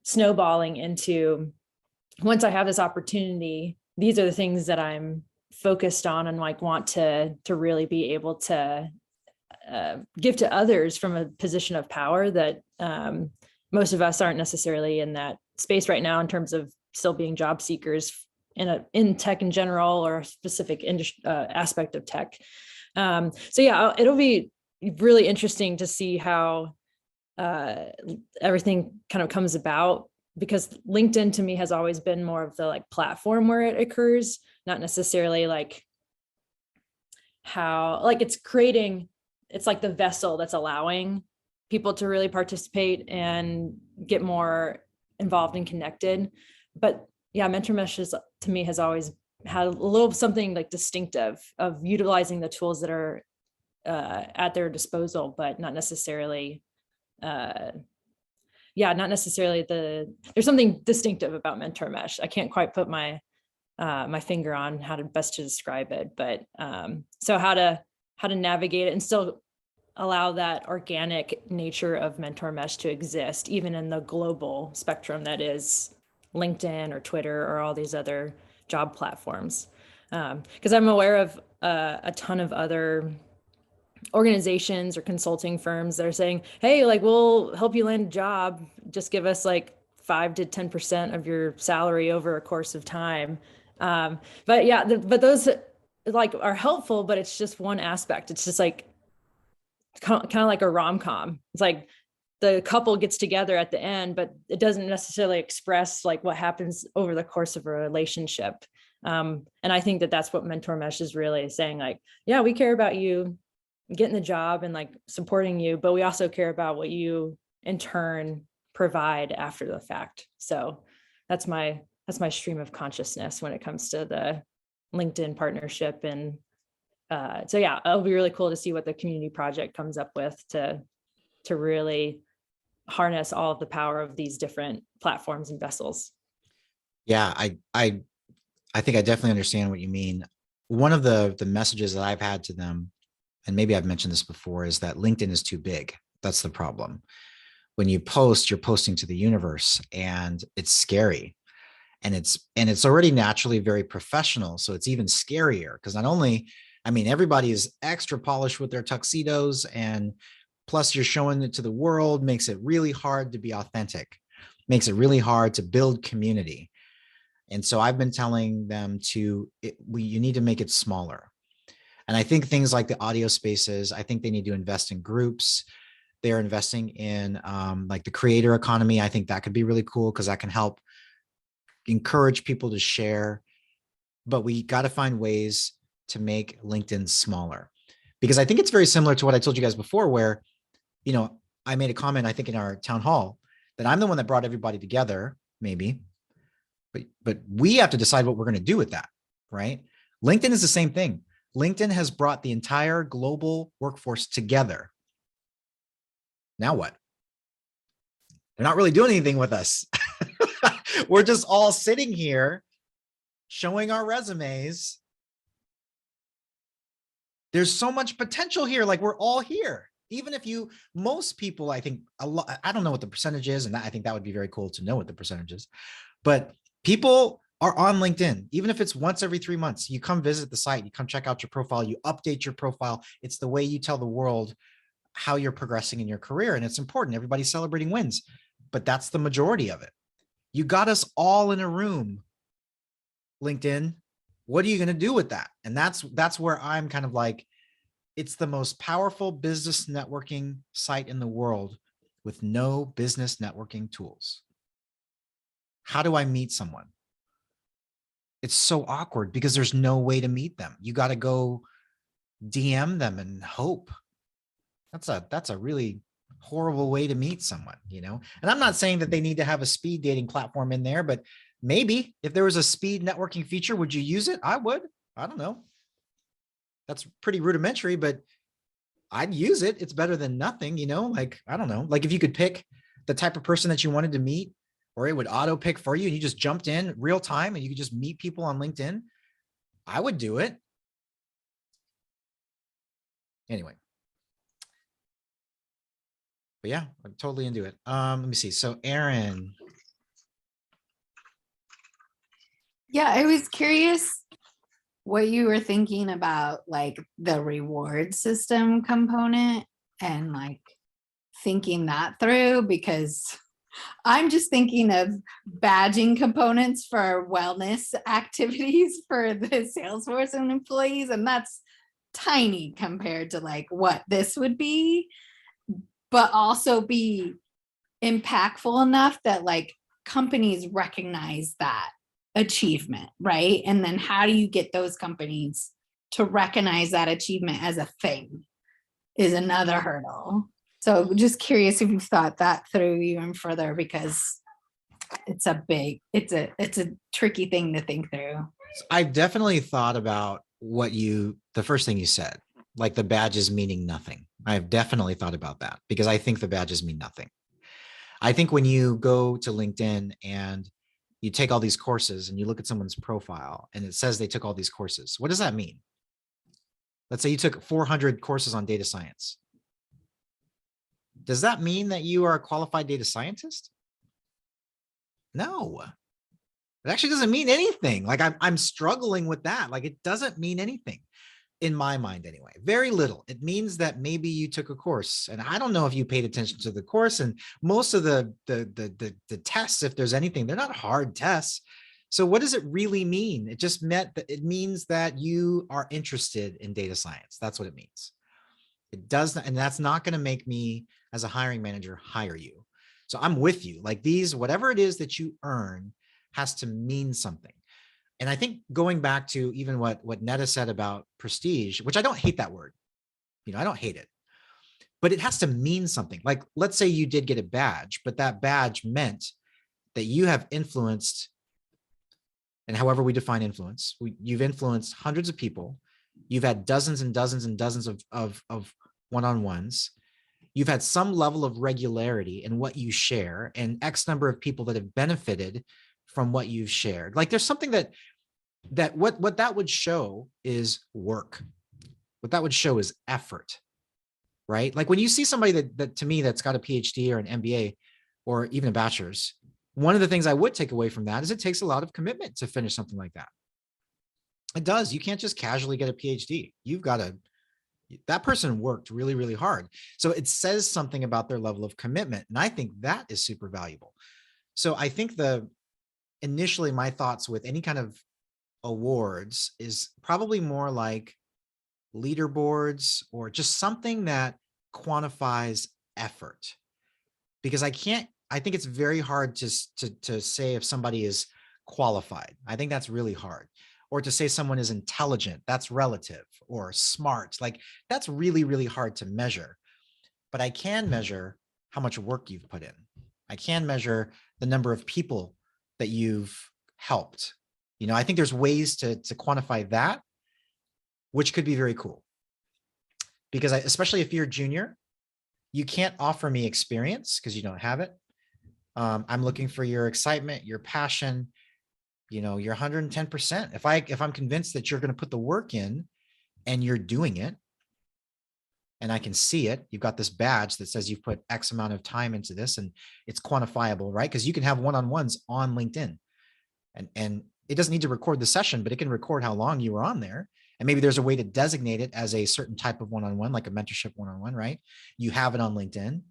snowballing into, once I have this opportunity, these are the things that I'm focused on and like want to really be able to give to others from a position of power that most of us aren't necessarily in that space right now in terms of still being job seekers in tech in general or a specific aspect of tech. So yeah, it'll be really interesting to see how everything kind of comes about, because LinkedIn to me has always been more of the like platform where it occurs, not necessarily like how like it's like the vessel that's allowing people to really participate and get more involved and connected. But yeah, MentorMesh to me has always had a little something like distinctive of utilizing the tools that are at their disposal, but not necessarily there's something distinctive about MentorMesh. I can't quite put my finger on how to best to describe it, but so how to navigate it and still allow that organic nature of MentorMesh to exist, even in the global spectrum that is LinkedIn or Twitter or all these other job platforms. Because I'm aware of a ton of other organizations or consulting firms that are saying, hey, like we'll help you land a job, just give us like 5 to 10% of your salary over a course of time. But yeah, but those like are helpful, but it's just one aspect. It's just like kind of like a rom-com. It's like the couple gets together at the end, but it doesn't necessarily express like what happens over the course of a relationship. And I think that that's what MentorMesh is really saying, like, yeah, we care about you getting the job and like supporting you, but we also care about what you in turn provide after the fact. So that's my stream of consciousness when it comes to the LinkedIn partnership. And so yeah, it'll be really cool to see what the community project comes up with to really harness all of the power of these different platforms and vessels. Yeah, I think I definitely understand what you mean. One of the messages that I've had to them, and maybe I've mentioned this before, is that LinkedIn is too big. That's the problem. When you post, you're posting to the universe, and it's scary. And it's already naturally very professional. So it's even scarier because not only, I mean, everybody is extra polished with their tuxedos, and plus you're showing it to the world, makes it really hard to be authentic, makes it really hard to build community. And so I've been telling them you need to make it smaller. And I think things like the audio spaces, I think they need to invest in groups. They're investing in like the creator economy. I think that could be really cool because that can help encourage people to share. But we got to find ways to make LinkedIn smaller, because I think it's very similar to what I told you guys before, where, I made a comment, I think in our town hall, that I'm the one that brought everybody together, maybe, but we have to decide what we're going to do with that, right? LinkedIn is the same thing. LinkedIn has brought the entire global workforce together. Now what? They're not really doing anything with us. We're just all sitting here showing our resumes. There's so much potential here. Like, we're all here. Even if most people, I think a lot, I don't know what the percentage is. And I think that would be very cool to know what the percentage is, but people are on LinkedIn. Even if it's once every 3 months, you come visit the site, you come check out your profile, you update your profile. It's the way you tell the world how you're progressing in your career. And it's important. Everybody's celebrating wins, but that's the majority of it. You got us all in a room, LinkedIn. What are you going to do with that? And that's where I'm kind of like, it's the most powerful business networking site in the world with no business networking tools. How do I meet someone? It's so awkward because there's no way to meet them. You got to go DM them and hope. That's a really horrible way to meet someone, And I'm not saying that they need to have a speed dating platform in there, but maybe if there was a speed networking feature, would you use it? I would. I don't know. That's pretty rudimentary, but I'd use it. It's better than nothing, like, I don't know. Like if you could pick the type of person that you wanted to meet, or it would auto pick for you and you just jumped in real time and you could just meet people on LinkedIn, I would do it. Anyway. But yeah, I'm totally into it. Let me see. So Aaron. Yeah, I was curious what you were thinking about, like the reward system component and like thinking that through, because I'm just thinking of badging components for wellness activities for the Salesforce and employees, and that's tiny compared to like what this would be, but also be impactful enough that like companies recognize that achievement, right? And then how do you get those companies to recognize that achievement as a thing is another hurdle. So just curious if you've thought that through even further, because it's a tricky thing to think through. I've definitely thought about the first thing you said, like the badges meaning nothing. I've definitely thought about that because I think the badges mean nothing. I think when you go to LinkedIn and you take all these courses and you look at someone's profile and it says they took all these courses, what does that mean? Let's say you took 400 courses on data science. Does that mean that you are a qualified data scientist? No, it actually doesn't mean anything. Like I'm struggling with that. Like it doesn't mean anything in my mind anyway, very little. It means that maybe you took a course and I don't know if you paid attention to the course, and most of the tests, if there's anything, they're not hard tests. So what does it really mean? It just meant that it means that you are interested in data science. That's what it means. It does not, and that's not going to make me as a hiring manager hire you. So I'm with you. Like these, whatever it is that you earn has to mean something. And I think going back to even what Netta said about prestige, which I don't hate that word, I don't hate it, but it has to mean something. Like, let's say you did get a badge, but that badge meant that you have influenced, and however we define influence, you've influenced hundreds of people. You've had dozens and dozens and dozens of one-on-ones. You've had some level of regularity in what you share and X number of people that have benefited from what you've shared. Like there's something that what that would show is work. What that would show is effort, right? Like when you see somebody that to me that's got a PhD or an MBA or even a bachelor's, one of the things I would take away from that is it takes a lot of commitment to finish something like that. It does. You can't just casually get a PhD. That person worked really, really hard. So it says something about their level of commitment. And I think that is super valuable. So I think initially my thoughts with any kind of awards is probably more like leaderboards or just something that quantifies effort, because I think it's very hard to say if somebody is qualified. I think that's really hard. Or to say someone is intelligent, that's relative, or smart. Like that's really, really hard to measure. But I can measure how much work you've put in. I can measure the number of people that you've helped. I think there's ways to quantify that, which could be very cool. Because especially if you're junior, you can't offer me experience because you don't have it. I'm looking for your excitement, your passion, your 110%. If I'm convinced that you're going to put the work in and you're doing it, and I can see it, you've got this badge that says you've put X amount of time into this and it's quantifiable, right? Because you can have one-on-ones on LinkedIn and it doesn't need to record the session, but it can record how long you were on there. And maybe there's a way to designate it as a certain type of one-on-one, like a mentorship one-on-one, right? You have it on LinkedIn.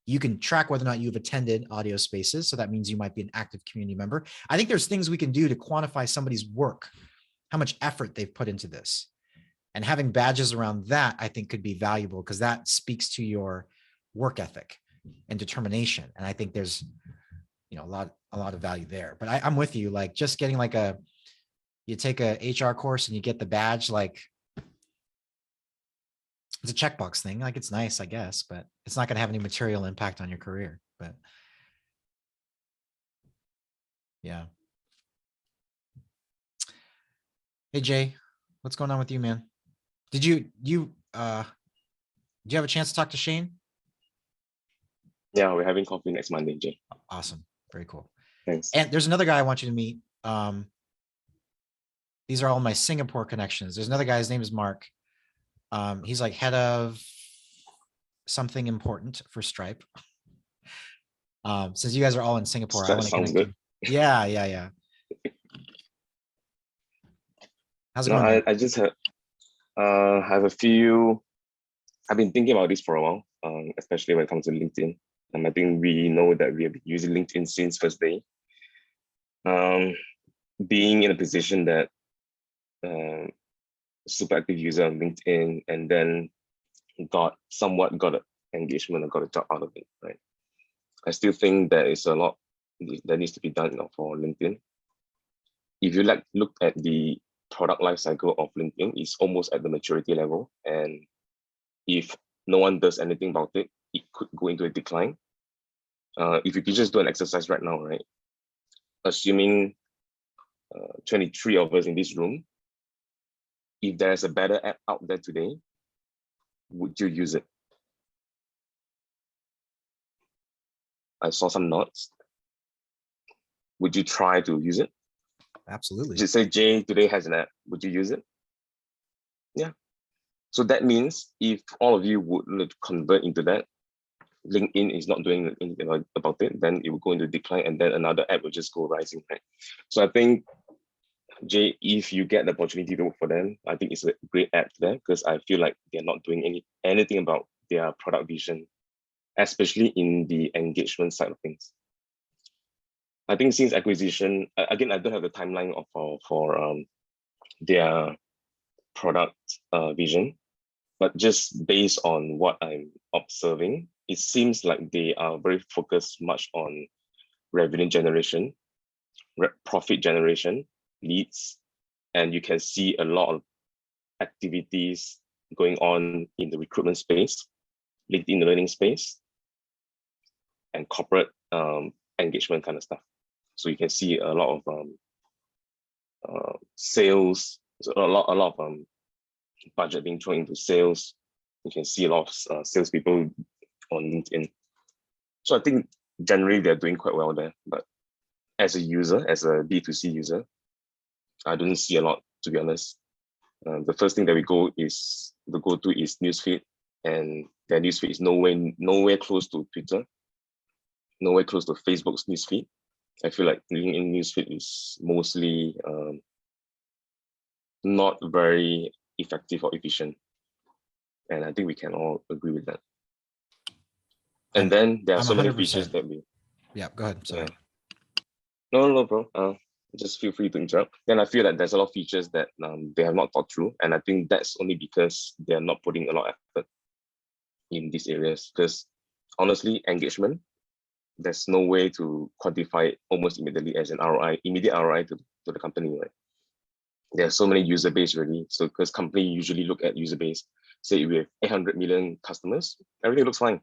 You can track whether or not you've attended audio spaces. So that means you might be an active community member. I think there's things we can do to quantify somebody's work, how much effort they've put into this. And having badges around that, I think could be valuable because that speaks to your work ethic and determination. And I think there's, a lot of value there. But I'm with you, like just getting like you take a HR course and you get the badge, like it's a checkbox thing. Like it's nice, I guess, but it's not going to have any material impact on your career. But yeah. Hey Jay, what's going on with you, man? Did you have a chance to talk to Shane? Yeah, we're having coffee next Monday, Jay. Awesome. Very cool. Thanks. And there's another guy I want you to meet. These are all my Singapore connections. There's another guy, his name is Mark. He's like head of something important for Stripe. Since you guys are all in Singapore, I want to connect you. Yeah. How's How's it No, going? I just have a few. I've been thinking about this for a while, especially when it comes to LinkedIn. I think we know that we have been using LinkedIn since first day. Being in a position that super active user on LinkedIn and then somewhat got an engagement and got a job out of it, right? I still think there is a lot that needs to be done for LinkedIn. If you look at the product life cycle of LinkedIn, it's almost at the maturity level. And if no one does anything about it, it could go into a decline. If you could just do an exercise right now, right? Assuming 23 of us in this room, if there's a better app out there today, would you use it? I saw some nods. Would you try to use it? Absolutely. Just say Jay today has an app. Would you use it? Yeah. So that means if all of you would convert into that, LinkedIn is not doing anything about it, then it will go into decline and then another app will just go rising, right? So I think, Jay, if you get the opportunity to work for them, I think it's a great app there because I feel like they're not doing anything about their product vision, especially in the engagement side of things. I think since acquisition, again, I don't have the timeline for their product vision, but just based on what I'm observing, it seems like they are very focused much on revenue generation, profit generation, leads, and you can see a lot of activities going on in the recruitment space, LinkedIn learning space, and corporate engagement kind of stuff. So you can see a lot of sales, a lot of budget being thrown into sales. You can see a lot of salespeople on LinkedIn. So I think generally they're doing quite well there. But as a user, as a B2C user, I don't see a lot, to be honest. The first thing that we go to is newsfeed, and their newsfeed is nowhere close to Twitter, nowhere close to Facebook's newsfeed. I feel like LinkedIn newsfeed is mostly not very effective or efficient. And I think we can all agree with that. And then there are so many features that we... Yeah, go ahead, sorry. Yeah. No, bro. Just feel free to interrupt. Then I feel that there's a lot of features that they have not thought through. And I think that's only because they're not putting a lot of effort in these areas. Because honestly, engagement, there's no way to quantify it almost immediately as an ROI, immediate ROI to the company, right? There are so many user base already. So because company usually look at user base, say we have 800 million customers, everything looks fine.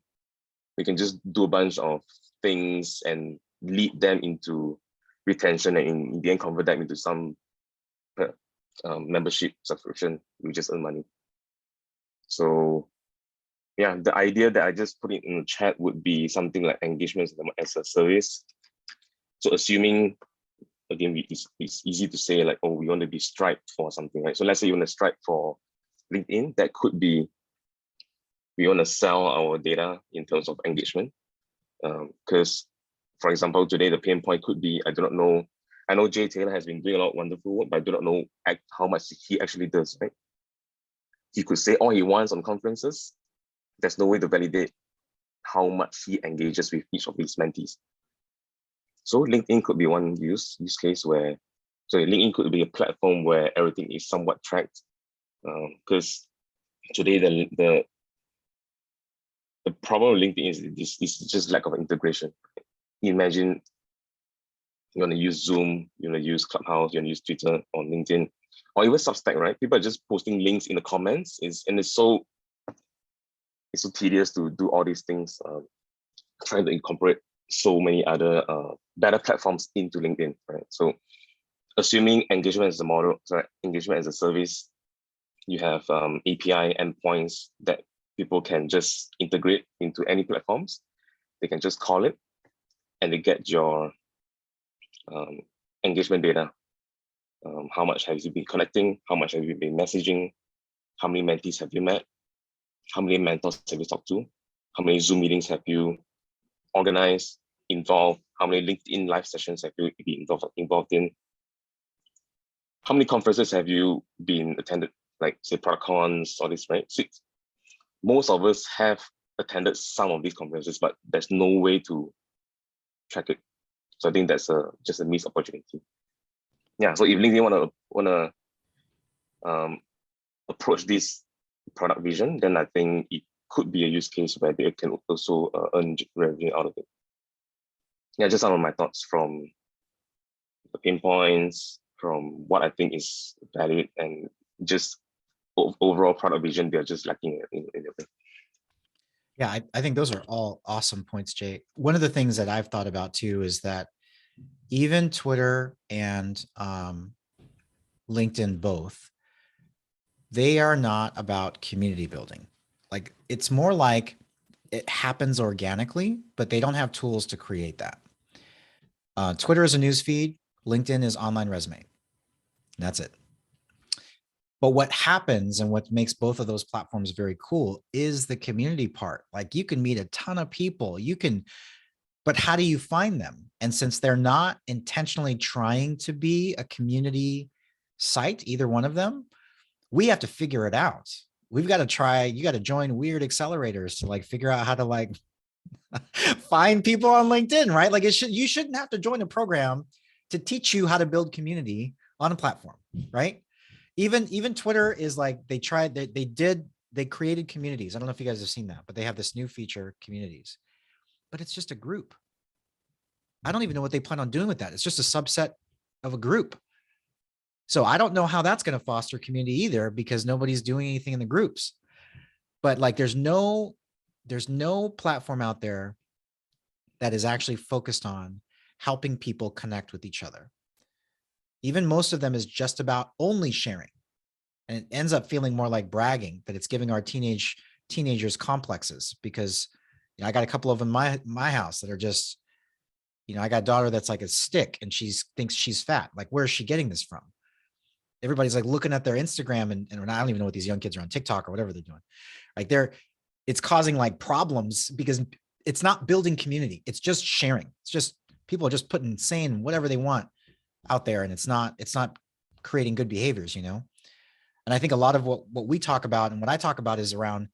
We can just do a bunch of things and lead them into retention and in the end convert them into some membership subscription. We just earn money. So yeah, the idea that I just put it in the chat would be something like engagement as a service. So assuming, again, it's easy to say like, oh, we want to be Stripe for something, right? So let's say you want to Stripe for LinkedIn, that could be, we want to sell our data in terms of engagement. Because, for example, today the pain point could be, I do not know, I know Jay Taylor has been doing a lot of wonderful work, but I do not know how much he actually does, right? He could say all he wants on conferences. There's no way to validate how much he engages with each of these mentees. So LinkedIn could be one use case where, so LinkedIn could be a platform where everything is somewhat tracked. Because today the problem with LinkedIn is just lack of integration. Imagine you want to use Zoom, you want to use Clubhouse, you want to use Twitter on LinkedIn, or even Substack, right? People are just posting links in the comments. It's so tedious to do all these things, trying to incorporate so many other better platforms into LinkedIn, right? So assuming engagement as a model, engagement as a service, you have API endpoints that people can just integrate into any platforms. They can just call it and they get your engagement data. How much have you been connecting? How much have you been messaging? How many mentees have you met? How many mentors have you talked to? How many Zoom meetings have you organized, involved? How many LinkedIn live sessions have you been involved in? how many conferences have you been attended? Like say ProductCons, all this, right? So most of us have attended some of these conferences, but there's no way to track it. So I think that's just a missed opportunity. Yeah. So if LinkedIn wanna approach this product vision, then I think it could be a use case where they can also earn revenue out of it. Yeah, just some of my thoughts from the pain points, from what I think is valid, and just overall product vision. They're just lacking in a way. Yeah, I think those are all awesome points, Jay. One of the things that I've thought about too is that even Twitter and LinkedIn both, they are not about community building. Like it's more like it happens organically, but they don't have tools to create that. Twitter is a news feed. LinkedIn is online resume. That's it. But what happens and what makes both of those platforms very cool is the community part. Like you can meet a ton of people. But how do you find them? And since they're not intentionally trying to be a community site, either one of them, we have to figure it out. We've got to try, you got to join weird accelerators to like figure out how to like find people on LinkedIn, right? Like you shouldn't have to join a program to teach you how to build community on a platform, right? Even Twitter is like, they created communities. I don't know if you guys have seen that, but they have this new feature, communities, but it's just a group. I don't even know what they plan on doing with that. It's just a subset of a group. So I don't know how that's going to foster community either, because nobody's doing anything in the groups. But like, there's no platform out there that is actually focused on helping people connect with each other. Even most of them is just about only sharing. And it ends up feeling more like bragging, that it's giving our teenagers complexes, because I got a couple of them in my house that are just, I got a daughter that's like a stick and thinks she's fat. Like, where is she getting this from? Everybody's like looking at their Instagram and I don't even know what these young kids are on TikTok or whatever they're doing. Like it's causing like problems because it's not building community. It's just sharing. It's just people are just saying whatever they want out there. And it's not creating good behaviors, And I think a lot of what we talk about and what I talk about is around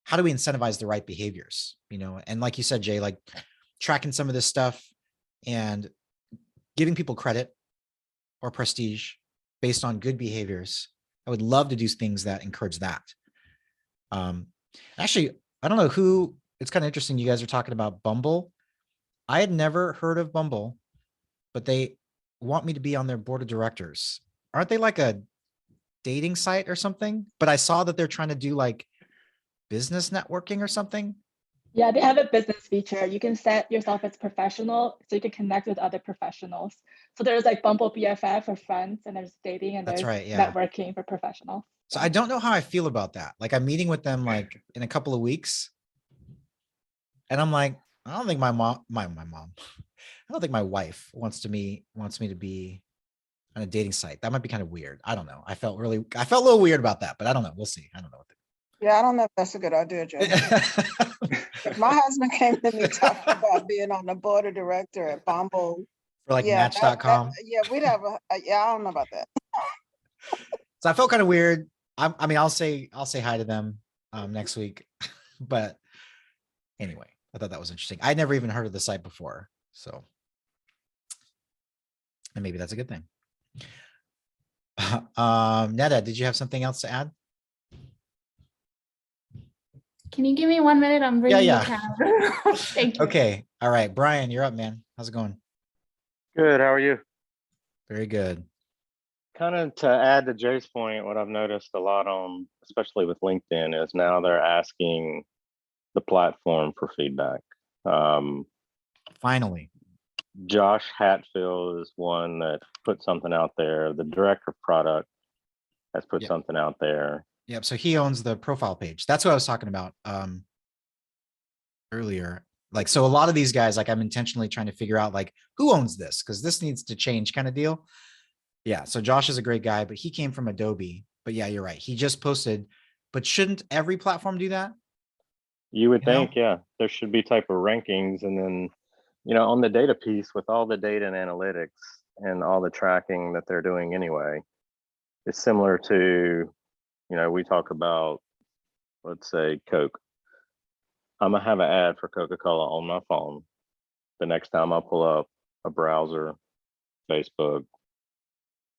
how do we incentivize the right behaviors, And like you said, Jay, like tracking some of this stuff and giving people credit or prestige based on good behaviors. I would love to do things that encourage that. Actually, I don't know who, it's kind of interesting. You guys are talking about Bumble. I had never heard of Bumble, but they want me to be on their board of directors. Aren't they like a dating site or something? But I saw that they're trying to do like business networking or something. Yeah, they have a business feature. You can set yourself as professional so you can connect with other professionals. So there's like Bumble BFF for friends, and there's dating, and That's there's right, yeah. networking for professionals. So I don't know how I feel about that. Like I'm meeting with them like in a couple of weeks. And I'm like, I don't think my mom, I don't think my wife wants me to be on a dating site. That might be kind of weird. I don't know. I felt a little weird about that, but I don't know. We'll see. I don't know. Yeah, I don't know if that's a good idea, Joe. If my husband came to me talking about being on the board of director at Bumble. For like yeah, Match.com. Yeah, we'd have yeah, I don't know about that. So I felt kind of weird. I mean, I'll say hi to them next week. But anyway, I thought that was interesting. I'd never even heard of the site before. So, and maybe that's a good thing. Netta, did you have something else to add? Can you give me 1 minute? I'm bringing Yeah. the calendar. Thank you. Okay. All right. Brian, you're up, man. How's it going? Good. How are you? Very good. Kind of to add to Jay's point, what I've noticed a lot on, especially with LinkedIn, is now they're asking the platform for feedback. Finally. Josh Hatfield is one that put something out there. The director of product has put something out there. Yep. So he owns the profile page. That's what I was talking about earlier. Like, so a lot of these guys, like I'm intentionally trying to figure out like who owns this, because this needs to change kind of deal. Yeah. So Josh is a great guy, but he came from Adobe. But yeah, you're right. He just posted, but shouldn't every platform do that? You would think, yeah, there should be type of rankings. And then, on the data piece, with all the data and analytics and all the tracking that they're doing anyway, It's similar to, we talk about, let's say, Coke. I'm gonna have an ad for Coca-Cola on my phone. The next time I pull up a browser, Facebook,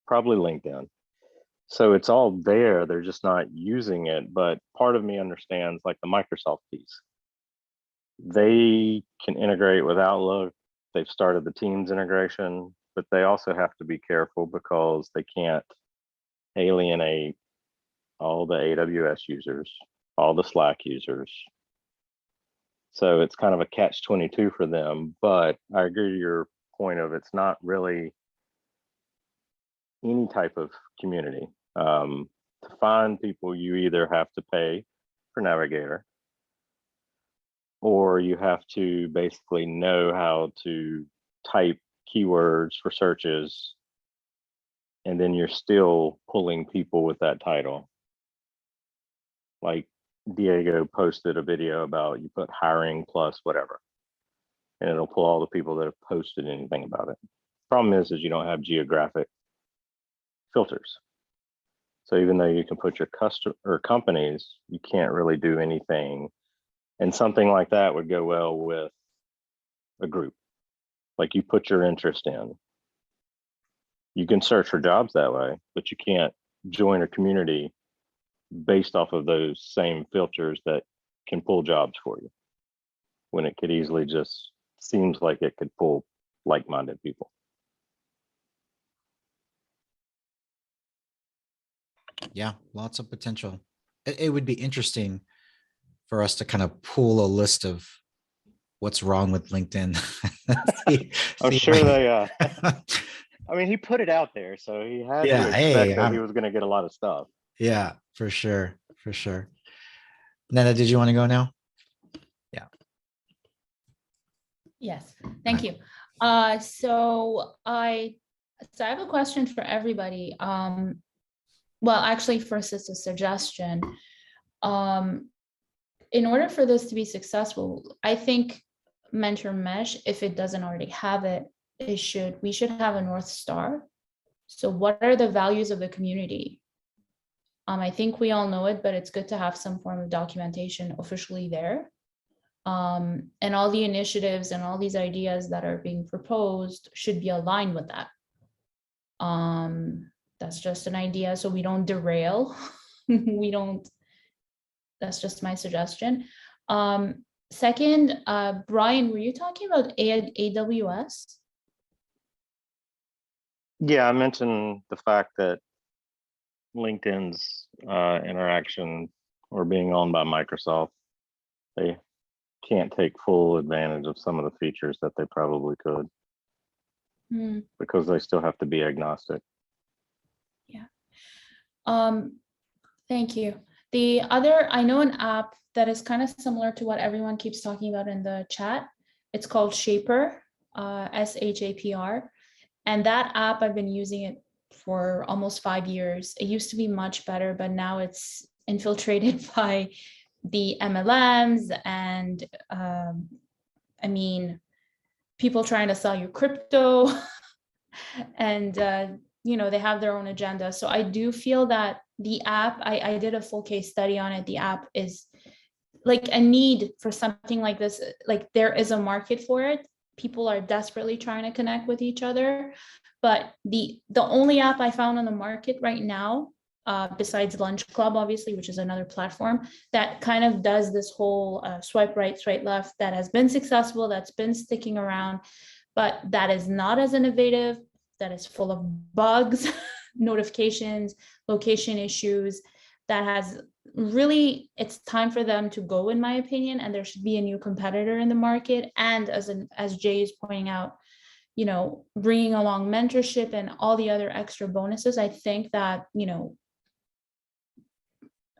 probably LinkedIn. So it's all there. They're just not using it. But part of me understands like the Microsoft piece. They can integrate with Outlook. They've started the Teams integration, but they also have to be careful because they can't alienate all the AWS users, all the Slack users. So it's kind of a catch-22 for them. But I agree to your point of it's not really any type of community. To find people, you either have to pay for Navigator, or you have to basically know how to type keywords for searches, and then you're still pulling people with that title. Like Diego posted a video about you put hiring plus whatever, and it'll pull all the people that have posted anything about it. Problem is you don't have geographic filters. So even though you can put your customer or companies, you can't really do anything. And something like that would go well with a group. Like you put your interest in. You can search for jobs that way, but you can't join a community based off of those same filters that can pull jobs for you, when it could easily just seems like it could pull like-minded people. Yeah, lots of potential. It would be interesting for us to kind of pool a list of what's wrong with LinkedIn. I'm sure they, I mean, he put it out there, so he had to expect that he was going to get a lot of stuff. Yeah, for sure. For sure. Netta, did you want to go now? Yeah. Yes, thank you. So I have a question for everybody. Well, actually, first it's a suggestion. In order for this to be successful, I think Mentor Mesh, if it doesn't already have it, we should have a North Star. So what are the values of the community? I think we all know it, but it's good to have some form of documentation officially there. And all the initiatives and all these ideas that are being proposed should be aligned with that. That's just an idea, so we don't derail. That's just my suggestion. Second, Brian, were you talking about AWS? Yeah, I mentioned the fact that LinkedIn's interaction or being owned by Microsoft, they can't take full advantage of some of the features that they probably could, because they still have to be agnostic. Yeah. Thank you. The other, I know an app that is kind of similar to what everyone keeps talking about in the chat. It's called Shaper, SHAPR. And that app, I've been using it for almost 5 years. It used to be much better, but now it's infiltrated by the MLMs and I mean, people trying to sell you crypto and they have their own agenda. So I do feel that the app, I did a full case study on it. The app is like a need for something like this. Like there is a market for it. People are desperately trying to connect with each other. But the only app I found on the market right now, besides Lunch Club, obviously, which is another platform that kind of does this whole swipe right, swipe left, that has been successful, that's been sticking around, but that is not as innovative, that is full of bugs, notifications, location issues, that has really, it's time for them to go, in my opinion, and there should be a new competitor in the market. And as Jay is pointing out, bringing along mentorship and all the other extra bonuses, I think that,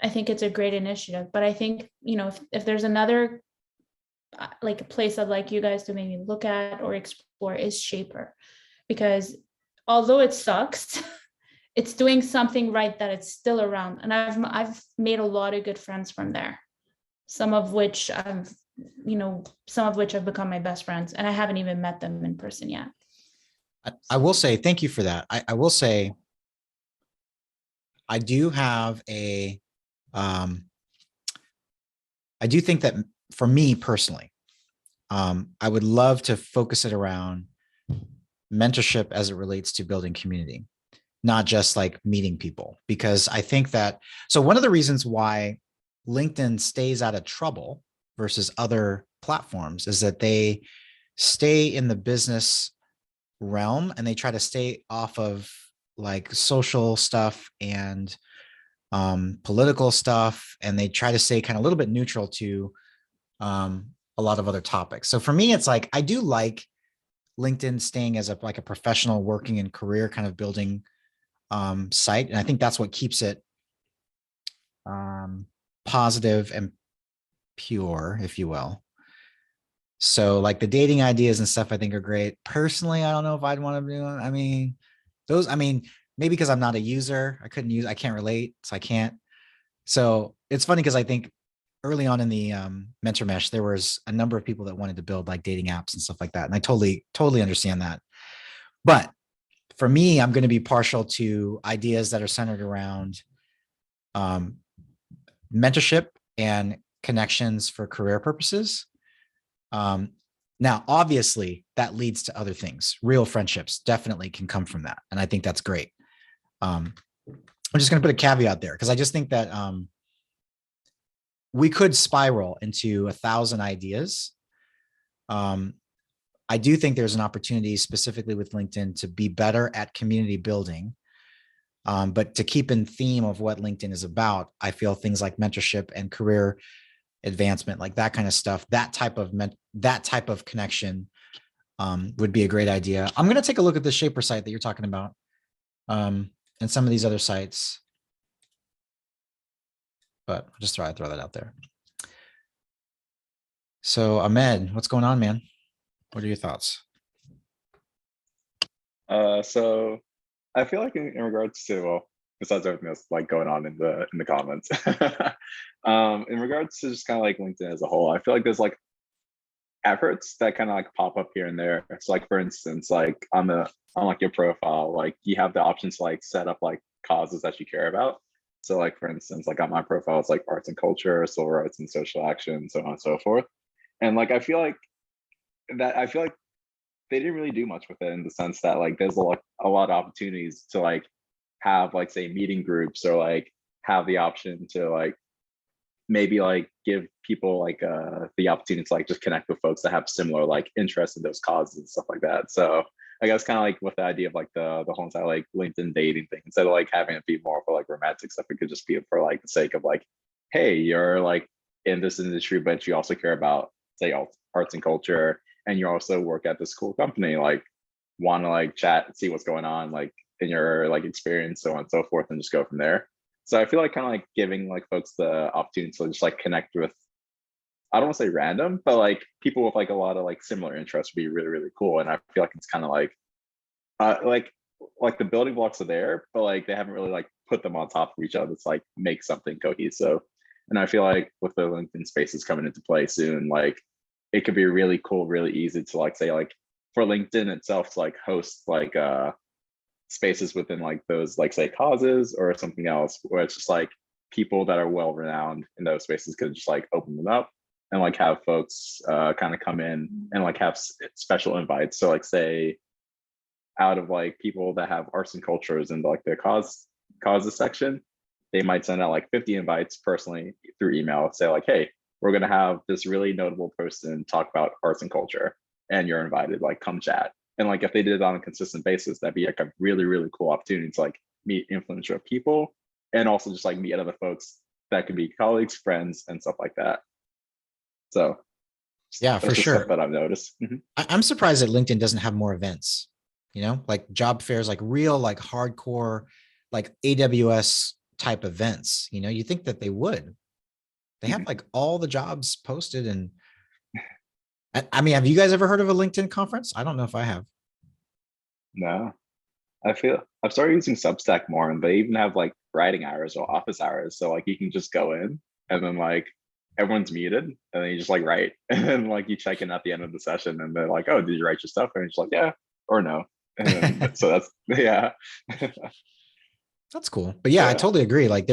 I think it's a great initiative. But I think, if there's another like a place I'd like you guys to maybe look at or explore is Shaper, because although it sucks, it's doing something right, that it's still around. And I've made a lot of good friends from there, some of which have become my best friends, and I haven't even met them in person yet. I will say thank you for that. I will say I do have I do think that for me personally, I would love to focus it around mentorship as it relates to building community, not just like meeting people. Because I think that, so one of the reasons why LinkedIn stays out of trouble versus other platforms is that they stay in the business realm and they try to stay off of like social stuff and political stuff, and they try to stay kind of a little bit neutral to a lot of other topics. So for me, it's like I do like LinkedIn staying as a like a professional working and career kind of building site, and I think that's what keeps it positive and pure, if you will. So like the dating ideas and stuff I think are great. Personally, I don't know if I'd want to do them. I mean, maybe because I'm not a user, I can't relate, so I can't. So it's funny because I think early on in the mentor mesh, there was a number of people that wanted to build like dating apps and stuff like that. And I totally understand that. But for me, I'm going to be partial to ideas that are centered around mentorship and connections for career purposes. Now, obviously, that leads to other things. Real friendships definitely can come from that. And I think that's great. I'm just going to put a caveat there because I just think that we could spiral into 1,000 ideas. I do think there's an opportunity specifically with LinkedIn to be better at community building. But to keep in theme of what LinkedIn is about, I feel things like mentorship and career advancement, like that kind of stuff, that type of connection would be a great idea. I'm going to take a look at the Shaper site that you're talking about and some of these other sites. But I'll just throw that out there. So Ahmed, what's going on, man? What are your thoughts? So I feel like in regards to, well, besides everything that's like going on in the comments, in regards to just kind of like LinkedIn as a whole, I feel like there's like efforts that kind of like pop up here and there. So like for instance, like on like your profile, like you have the option to like set up like causes that you care about. So like for instance, like on my profile, it's like arts and culture, civil rights and social action, so on and so forth. And like I feel like they didn't really do much with it in the sense that like there's a lot of opportunities to like have like say meeting groups or like have the option to like maybe like give people like the opportunity to like just connect with folks that have similar like interests in those causes and stuff like that. So I guess kind of like with the idea of like the whole entire like LinkedIn dating thing, instead of like having it be more for like romantic stuff, it could just be for like the sake of like, hey, you're like in this industry, but you also care about say arts and culture, and you also work at this cool company, like want to like chat and see what's going on like in your like experience, so on and so forth, and just go from there. So I feel like kind of like giving like folks the opportunity to just like connect with, I don't want to say random, but like people with like a lot of like similar interests would be really, really cool. And I feel like it's kind of like the building blocks are there, but like they haven't really like put them on top of each other to like make something cohesive. And I feel like with the LinkedIn spaces coming into play soon, like it could be really cool, really easy to like say like for LinkedIn itself to like host like spaces within like those like say causes or something else where it's just like people that are well renowned in those spaces could just like open them up and like have folks kind of come in and like have special invites. So like say out of like people that have arts and cultures in like their causes section, they might send out like 50 invites personally through email, say like, hey, we're going to have this really notable person talk about arts and culture and you're invited, like come chat. And like if they did it on a consistent basis, that'd be like a really, really cool opportunity to like meet influential people and also just like meet other folks that could be colleagues, friends, and stuff like that. So yeah, for sure. Stuff that I've noticed. I'm surprised that LinkedIn doesn't have more events, you know, like job fairs, like real, like hardcore, like AWS type events. You know, you think that they would. They have like all the jobs posted. And I mean, have you guys ever heard of a LinkedIn conference? I don't know if I have. No, I've started using Substack more, and they even have like writing hours or office hours. So like you can just go in and then like everyone's muted and then you just like write and then like you check in at the end of the session and they're like, oh, did you write your stuff? And it's like, yeah or no. And then, so that's, yeah. That's cool. But yeah, I Yeah. totally agree. Like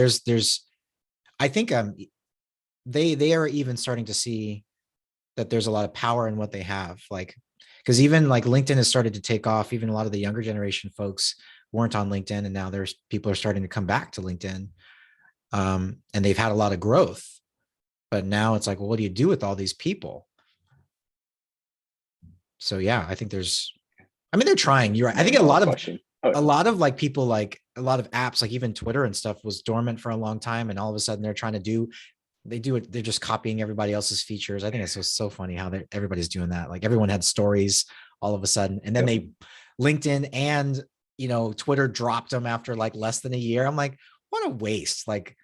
I think they are even starting to see that there's a lot of power in what they have. Like, because even like LinkedIn has started to take off. Even a lot of the younger generation folks weren't on LinkedIn, and now there's people are starting to come back to LinkedIn. And they've had a lot of growth. But now it's like, well, what do you do with all these people? So yeah, I think they're trying. You're right. I think a lot of Question. Oh, a lot of like people, like a lot of apps, like even Twitter and stuff was dormant for a long time. And all of a sudden they're trying to do it. They're just copying everybody else's features. I think it's so funny how everybody's doing that. Like everyone had stories all of a sudden, and then Yep. LinkedIn and, Twitter dropped them after like less than a year. I'm like, what a waste. Like,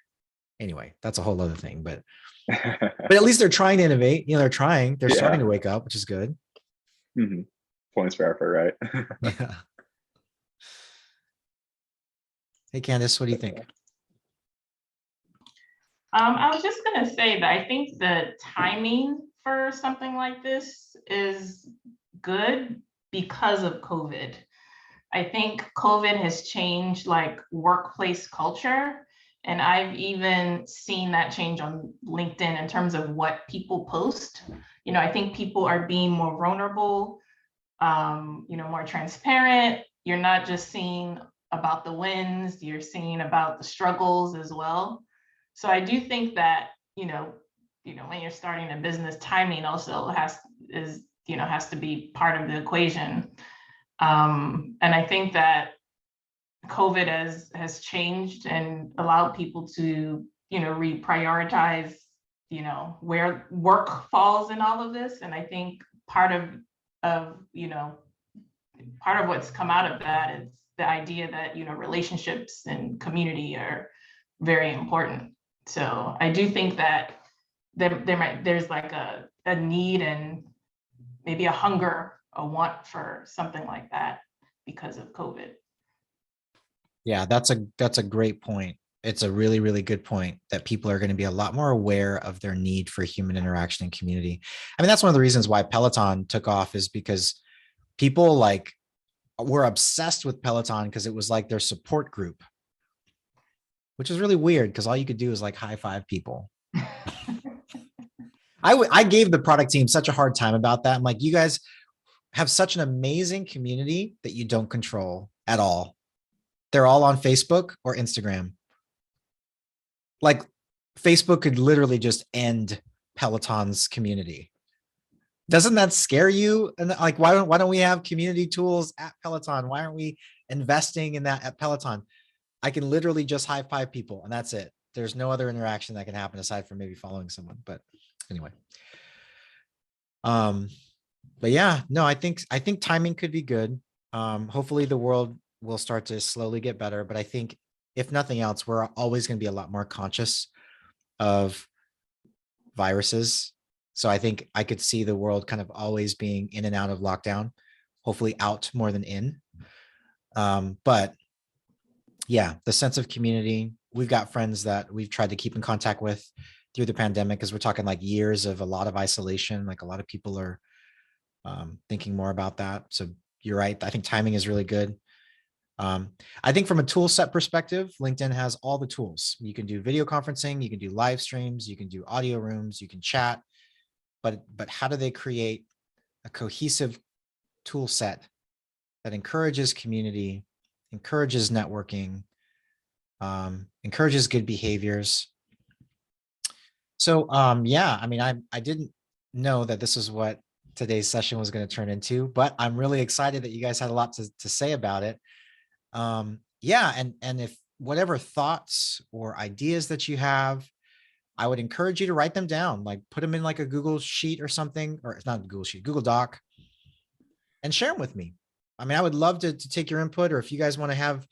anyway, that's a whole other thing, but at least they're trying to innovate. They're starting to wake up, which is good. Mhm. Points for effort, right? Yeah. Hey, Candice, what do you think? I was just gonna say that I think the timing for something like this is good because of COVID. I think COVID has changed like workplace culture. And I've even seen that change on LinkedIn in terms of what people post. I think people are being more vulnerable, more transparent. You're not just seeing about the wins, you're seeing about the struggles as well. So I do think that, when you're starting a business, timing also has to be part of the equation. And I think that COVID has changed and allowed people to, reprioritize, where work falls in all of this. And I think part of what's come out of that is the idea that, relationships and community are very important. So I do think that there's like a need and maybe a hunger, a want for something like that because of COVID. Yeah, that's a great point. It's a really, really good point that people are going to be a lot more aware of their need for human interaction and community. I mean, that's one of the reasons why Peloton took off, is because people like were obsessed with Peloton because it was like their support group, which is really weird because all you could do is like high five people. I gave the product team such a hard time about that. I'm like, you guys have such an amazing community that you don't control at all. They're all on Facebook or Instagram. Like Facebook could literally just end Peloton's community. Doesn't that scare you? And like, why don't we have community tools at Peloton? Why aren't we investing in that at Peloton? I can literally just high five people and that's it. There's no other interaction that can happen aside from maybe following someone. But anyway. But yeah, no, I think timing could be good. Hopefully the world will start to slowly get better. But I think if nothing else, we're always going to be a lot more conscious of viruses. So I think I could see the world kind of always being in and out of lockdown, hopefully out more than in. But yeah, the sense of community, we've got friends that we've tried to keep in contact with through the pandemic, because we're talking like years of a lot of isolation. Like a lot of people are thinking more about that. So you're right. I think timing is really good. I think from a tool set perspective, LinkedIn has all the tools. You can do video conferencing, you can do live streams, you can do audio rooms, you can chat, but how do they create a cohesive tool set that encourages community, encourages networking, encourages good behaviors? So yeah, I mean, I didn't know that this is what today's session was going to turn into, but I'm really excited that you guys had a lot to say about it. Yeah, and if whatever thoughts or ideas that you have, I would encourage you to write them down, like put them in like a Google Sheet or something, or it's not a Google Sheet, Google Doc, and share them with me. I mean, I would love to take your input, or if you guys want to have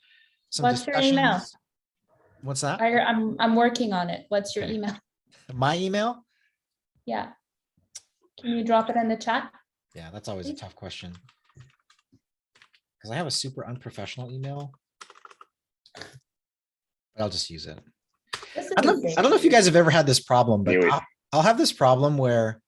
some What's your discussions. email? What's that? I'm working on it. What's your Okay. email? My email? Yeah. Can you drop it in the chat? Yeah, that's always a tough question, because I have a super unprofessional email, but I'll just use it. This I don't know if you guys have ever had this problem, but Knew it. I'll have this problem where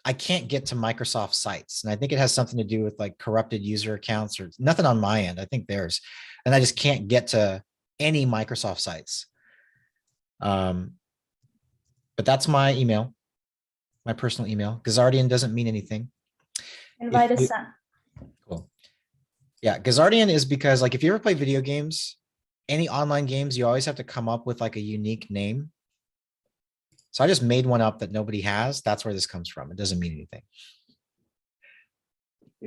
I can't get to Microsoft sites. And I think it has something to do with like corrupted user accounts or nothing on my end. I think theirs. And I just can't get to any Microsoft sites. But that's my email, my personal email. Gazardian doesn't mean anything. Invite If is you- sent. Cool. Yeah, Gazardian is because like if you ever play video games, any online games, you always have to come up with like a unique name. So I just made one up that nobody has. That's where this comes from. It doesn't mean anything.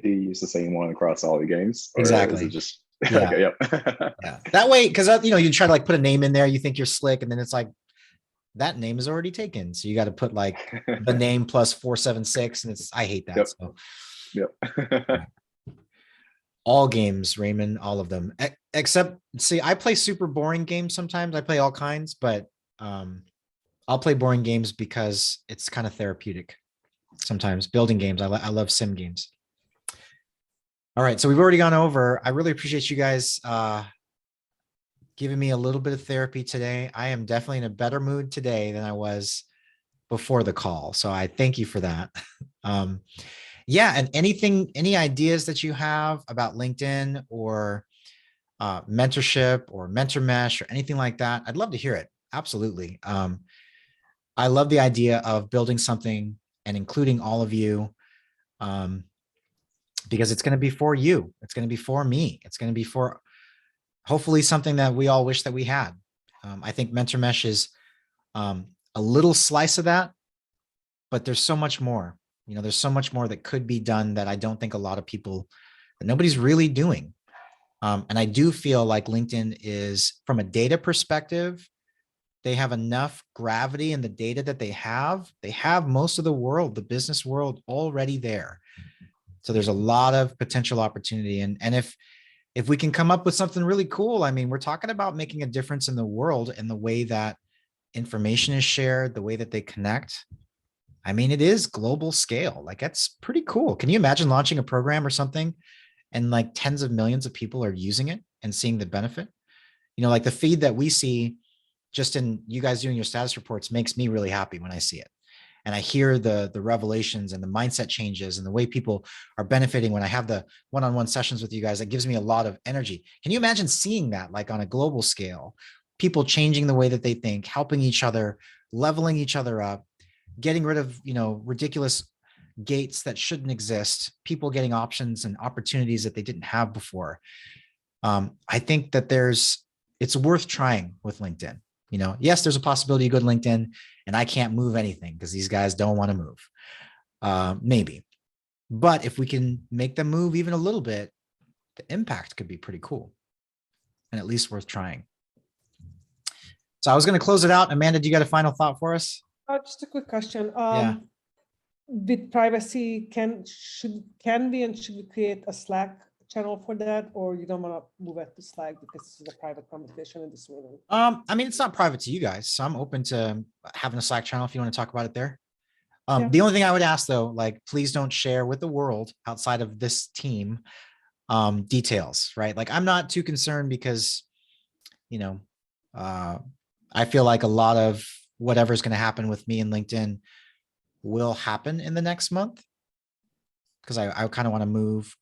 Do you use the same one across all the games? Or Is Exactly. it just Yeah. okay, yep. Yeah. That way, because you try to like put a name in there, you think you're slick, and then it's like that name is already taken. So you got to put like the name plus 476, and I hate that. Yep. So Yep. all games, Raymond, all of them, except see, I play super boring games sometimes. I play all kinds, but I'll play boring games because it's kind of therapeutic. Sometimes building games, I love sim games. All right, so we've already gone over. I really appreciate you guys giving me a little bit of therapy today. I am definitely in a better mood today than I was before the call. So I thank you for that. Yeah, and any ideas that you have about LinkedIn or mentorship or mentor mesh or anything like that, I'd love to hear it. Absolutely. I love the idea of building something and including all of you, because it's going to be for you. It's going to be for me. It's going to be for hopefully something that we all wish that we had. I think mentor mesh is a little slice of that, but there's so much more. There's so much more that could be done that I don't think a lot of people, that nobody's really doing. And I do feel like LinkedIn is, from a data perspective, they have enough gravity in the data that they have. They have most of the world, the business world, already there. So there's a lot of potential opportunity. And if we can come up with something really cool, I mean, we're talking about making a difference in the world and the way that information is shared, the way that they connect. I mean, it is global scale. Like, that's pretty cool. Can you imagine launching a program or something and like tens of millions of people are using it and seeing the benefit? Like the feed that we see just in you guys doing your status reports makes me really happy when I see it. And I hear the revelations and the mindset changes and the way people are benefiting when I have the one-on-one sessions with you guys. That gives me a lot of energy. Can you imagine seeing that like on a global scale, people changing the way that they think, helping each other, leveling each other up, getting rid of, ridiculous gates that shouldn't exist, people getting options and opportunities that they didn't have before. I think that it's worth trying with LinkedIn. Yes, there's a possibility you go to LinkedIn and I can't move anything because these guys don't want to move. Maybe. But if we can make them move even a little bit, the impact could be pretty cool and at least worth trying. So I was going to close it out. Amanda, do you got a final thought for us? Just a quick question. Yeah. With privacy, can we and should we create a Slack channel for that, or you don't want to move it to Slack because this is a private conversation in this meeting? I mean, it's not private to you guys, so I'm open to having a Slack channel if you want to talk about it there. Yeah. The only thing I would ask though, like, please don't share with the world outside of this team details, right? Like, I'm not too concerned because, I feel like a lot of whatever's going to happen with me and LinkedIn will happen in the next month because I kind of want to move.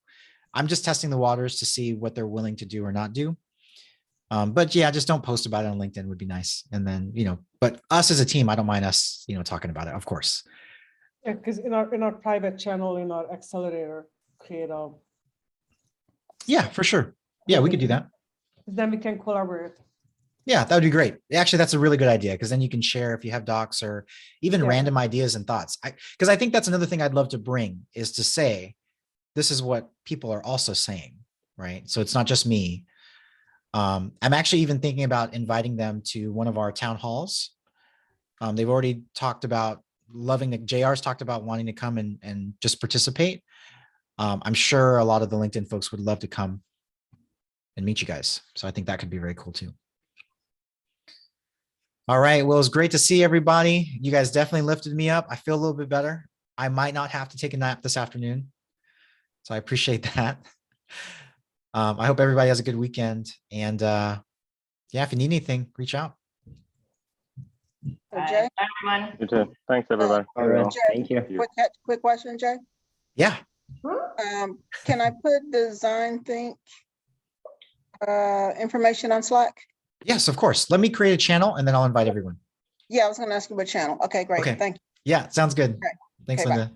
I'm just testing the waters to see what they're willing to do or not do. But yeah, just don't post about it on LinkedIn would be nice. And then, but us as a team, I don't mind us, talking about it, of course. Yeah, because in our private channel, in our Accelerator, create a. Yeah, for sure. Yeah, we could do that. Then we can collaborate. Yeah, that would be great. Actually, that's a really good idea because then you can share if you have docs or even random ideas and thoughts. Because I think that's another thing I'd love to bring is to say, this is what people are also saying, right? So it's not just me. I'm actually even thinking about inviting them to one of our town halls. They've already talked about JR's talked about wanting to come and just participate. I'm sure a lot of the LinkedIn folks would love to come and meet you guys. So I think that could be very cool too. All right. Well, it was great to see everybody. You guys definitely lifted me up. I feel a little bit better. I might not have to take a nap this afternoon. So I appreciate that. I hope everybody has a good weekend. And yeah, if you need anything, reach out. So Bye, Jay, everyone. You too. Thanks, everybody. Everyone, well, thank you. quick question, Jay. Yeah, Can I put design think information on Slack? yes, of course. Let me create a channel and then I'll invite everyone. Yeah, I was gonna ask you what channel. Okay, great. Okay. Thank you. Yeah, sounds good. Right. Thanks, Okay, bye. Linda.